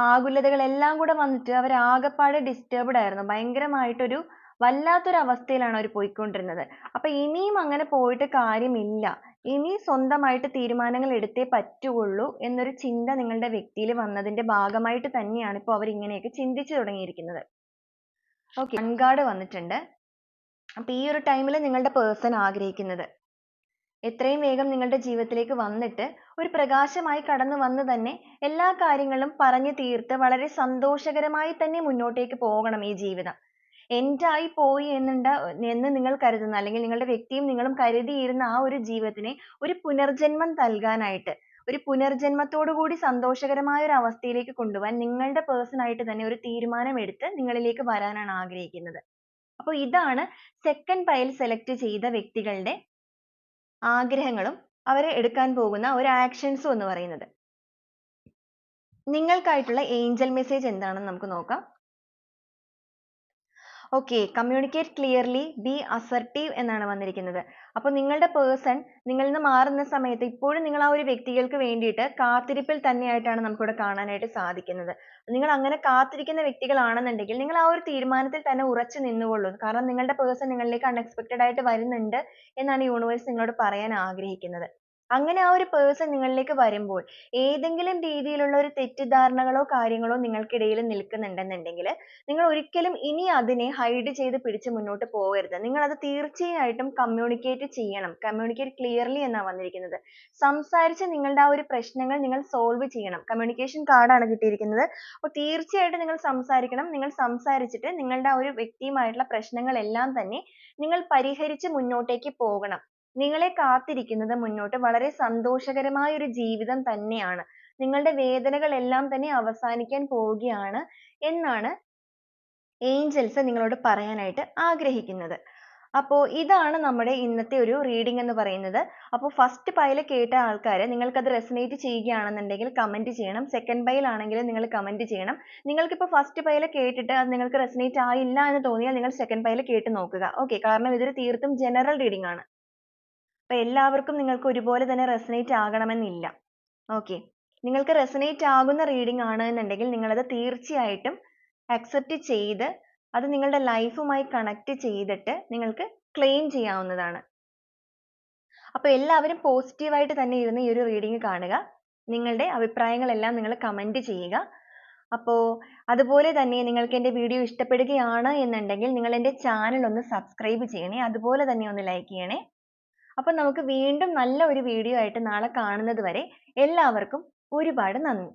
ആകുലതകൾ എല്ലാം കൂടെ വന്നിട്ട് അവർ ആകെപ്പാടെ ഡിസ്റ്റർബ്ഡ് ആയിരുന്നു. ഭയങ്കരമായിട്ടൊരു വല്ലാത്തൊരു അവസ്ഥയിലാണ് അവർ പോയിക്കൊണ്ടിരുന്നത്. അപ്പൊ ഇനിയും അങ്ങനെ പോയിട്ട് കാര്യമില്ല. ഇനി സ്വന്തമായിട്ട് തീരുമാനങ്ങൾ എടുത്തേ പറ്റുള്ളൂ എന്നൊരു ചിന്ത നിങ്ങളുടെ വ്യക്തിയിൽ വന്നതിന്റെ ഭാഗമായിട്ട് തന്നെയാണ് ഇപ്പോൾ അവർ ഇങ്ങനെയൊക്കെ ചിന്തിച്ചു തുടങ്ങിയിരിക്കുന്നത്. ഓക്കെ. കാർഡ് വന്നിട്ടുണ്ട്. അപ്പൊ ഈ ഒരു ടൈമിൽ നിങ്ങളുടെ പേഴ്സൺ ആഗ്രഹിക്കുന്നത് എത്രയും വേഗം നിങ്ങളുടെ ജീവിതത്തിലേക്ക് വന്നിട്ട് ഒരു പ്രകാശമായി കടന്നു വന്ന് തന്നെ എല്ലാ കാര്യങ്ങളും പറഞ്ഞു തീർത്ത് വളരെ സന്തോഷകരമായി തന്നെ മുന്നോട്ടേക്ക് പോകണം ഈ ജീവിതം. end ആയി പോയി എന്ന് നിങ്ങൾ കരുതുന്ന അല്ലെങ്കിൽ നിങ്ങളുടെ വ്യക്തിയും നിങ്ങളും കരുതിയിരുന്ന ആ ഒരു ജീവിതത്തിനെ ഒരു പുനർജന്മം നൽകാനായിട്ട് ഒരു പുനർജന്മത്തോടു കൂടി സന്തോഷകരമായ ഒരു അവസ്ഥയിലേക്ക് കൊണ്ടുപോകാൻ നിങ്ങളുടെ പേഴ്സൺ ആയിട്ട് തന്നെ ഒരു തീരുമാനം എടുത്ത് നിങ്ങളിലേക്ക് വരാനാണ് ആഗ്രഹിക്കുന്നത്. അപ്പോൾ ഇതാണ് സെക്കൻഡ് പൈൽ സെലക്ട് ചെയ്ത വ്യക്തികളുടെ ആഗ്രഹങ്ങളും അവർ എടുക്കാൻ പോകുന്ന ഒരു ആക്ഷൻസും എന്ന് പറയുന്നത്. നിങ്ങൾക്കായിട്ടുള്ള ഏഞ്ചൽ മെസ്സേജ് എന്താണെന്ന് നമുക്ക് നോക്കാം. Okay. Communicate clearly, B assertive എന്നാണ് വന്നിരിക്കുന്നത്. അപ്പോൾ നിങ്ങളുടെ പേഴ്സൺ നിങ്ങളിൽ നിന്ന് മാറുന്ന സമയത്ത് ഇപ്പോഴും നിങ്ങൾ ആ ഒരു വ്യക്തികൾക്ക് വേണ്ടിയിട്ട് കാത്തിരിപ്പിൽ തന്നെയായിട്ടാണ് നമുക്കിവിടെ കാണാനായിട്ട് സാധിക്കുന്നത്. നിങ്ങൾ അങ്ങനെ കാത്തിരിക്കുന്ന വ്യക്തികളാണെന്നുണ്ടെങ്കിൽ നിങ്ങൾ ആ ഒരു തീരുമാനത്തിൽ തന്നെ ഉറച്ചു നിന്നുകൊള്ളൂ. കാരണം നിങ്ങളുടെ പേഴ്സൺ നിങ്ങളിലേക്ക് അൺഎക്സ്പെക്റ്റഡ് ആയിട്ട് വരുന്നുണ്ട് എന്നാണ് യൂണിവേഴ്സ് നിങ്ങളോട് പറയാൻ ആഗ്രഹിക്കുന്നത്. അങ്ങനെ ആ ഒരു പേഴ്സൺ നിങ്ങളിലേക്ക് വരുമ്പോൾ ഏതെങ്കിലും രീതിയിലുള്ള ഒരു തെറ്റിദ്ധാരണകളോ കാര്യങ്ങളോ നിങ്ങൾക്കിടയിൽ നിൽക്കുന്നുണ്ടെന്നുണ്ടെങ്കിൽ നിങ്ങൾ ഒരിക്കലും ഇനി അതിനെ ഹൈഡ് ചെയ്ത് പിടിച്ച് മുന്നോട്ട് പോകരുത്. നിങ്ങൾ അത് തീർച്ചയായിട്ടും കമ്മ്യൂണിക്കേറ്റ് ചെയ്യണം. കമ്മ്യൂണിക്കേറ്റ് ക്ലിയർലി എന്നാണ് വന്നിരിക്കുന്നത്. സംസാരിച്ച് നിങ്ങളുടെ ആ ഒരു പ്രശ്നങ്ങൾ നിങ്ങൾ സോൾവ് ചെയ്യണം. കമ്മ്യൂണിക്കേഷൻ കാർഡാണ് കിട്ടിയിരിക്കുന്നത്. അപ്പോൾ തീർച്ചയായിട്ടും നിങ്ങൾ സംസാരിക്കണം. നിങ്ങൾ സംസാരിച്ചിട്ട് നിങ്ങളുടെ ആ ഒരു വ്യക്തിയുമായിട്ടുള്ള പ്രശ്നങ്ങളെല്ലാം തന്നെ നിങ്ങൾ പരിഹരിച്ച് മുന്നോട്ടേക്ക് പോകണം. നിങ്ങളെ കാത്തിരിക്കുന്നത് മുന്നോട്ട് വളരെ സന്തോഷകരമായ ഒരു ജീവിതം തന്നെയാണ്. നിങ്ങളുടെ വേദനകൾ എല്ലാം തന്നെ അവസാനിക്കാൻ പോവുകയാണ് എന്നാണ് ഏഞ്ചൽസ് നിങ്ങളോട് പറയാനായിട്ട് ആഗ്രഹിക്കുന്നത്. അപ്പോൾ ഇതാണ് നമ്മുടെ ഇന്നത്തെ ഒരു റീഡിംഗ് എന്ന് പറയുന്നത്. അപ്പോൾ ഫസ്റ്റ് പൈൽ കേട്ട ആൾക്കാർ നിങ്ങൾക്കത് റെസനേറ്റ് ചെയ്യുകയാണെന്നുണ്ടെങ്കിൽ കമന്റ് ചെയ്യണം. സെക്കൻഡ് പൈൽ ആണെങ്കിൽ നിങ്ങൾ കമന്റ് ചെയ്യണം. നിങ്ങൾക്കിപ്പോൾ ഫസ്റ്റ് പൈൽ കേട്ടിട്ട് അത് നിങ്ങൾക്ക് റെസനേറ്റ് ആയില്ല എന്ന് തോന്നിയാൽ നിങ്ങൾ സെക്കൻഡ് പൈൽ കേട്ട് നോക്കുക. ഓക്കെ, കാരണം ഇതൊരു തീർത്തും ജനറൽ റീഡിംഗ് ആണ്. അപ്പോൾ എല്ലാവർക്കും നിങ്ങൾക്ക് ഒരുപോലെ തന്നെ റെസനേറ്റ് ആകണമെന്നില്ല. ഓക്കെ, നിങ്ങൾക്ക് റെസനേറ്റ് ആകുന്ന റീഡിംഗ് ആണ് എന്നുണ്ടെങ്കിൽ നിങ്ങളത് തീർച്ചയായിട്ടും അക്സെപ്റ്റ് ചെയ്ത് അത് നിങ്ങളുടെ ലൈഫുമായി കണക്ട് ചെയ്തിട്ട് നിങ്ങൾക്ക് ക്ലെയിം ചെയ്യാവുന്നതാണ്. അപ്പോൾ എല്ലാവരും പോസിറ്റീവായിട്ട് തന്നെ ഇരുന്ന് ഈ ഒരു റീഡിംഗ് കാണുക. നിങ്ങളുടെ അഭിപ്രായങ്ങളെല്ലാം നിങ്ങൾ കമന്റ് ചെയ്യുക. അപ്പോൾ അതുപോലെ തന്നെ നിങ്ങൾക്ക് എൻ്റെ വീഡിയോ ഇഷ്ടപ്പെടുകയാണ് എന്നുണ്ടെങ്കിൽ നിങ്ങൾ എൻ്റെ ചാനൽ ഒന്ന് സബ്സ്ക്രൈബ് ചെയ്യണേ. അതുപോലെ തന്നെ ഒന്ന് ലൈക്ക് ചെയ്യണേ. അപ്പോൾ നമുക്ക് വീണ്ടും നല്ല ഒരു വീഡിയോ ആയിട്ട് നാളെ കാണുന്നത് വരെ എല്ലാവർക്കും ഒരുപാട് നന്ദി.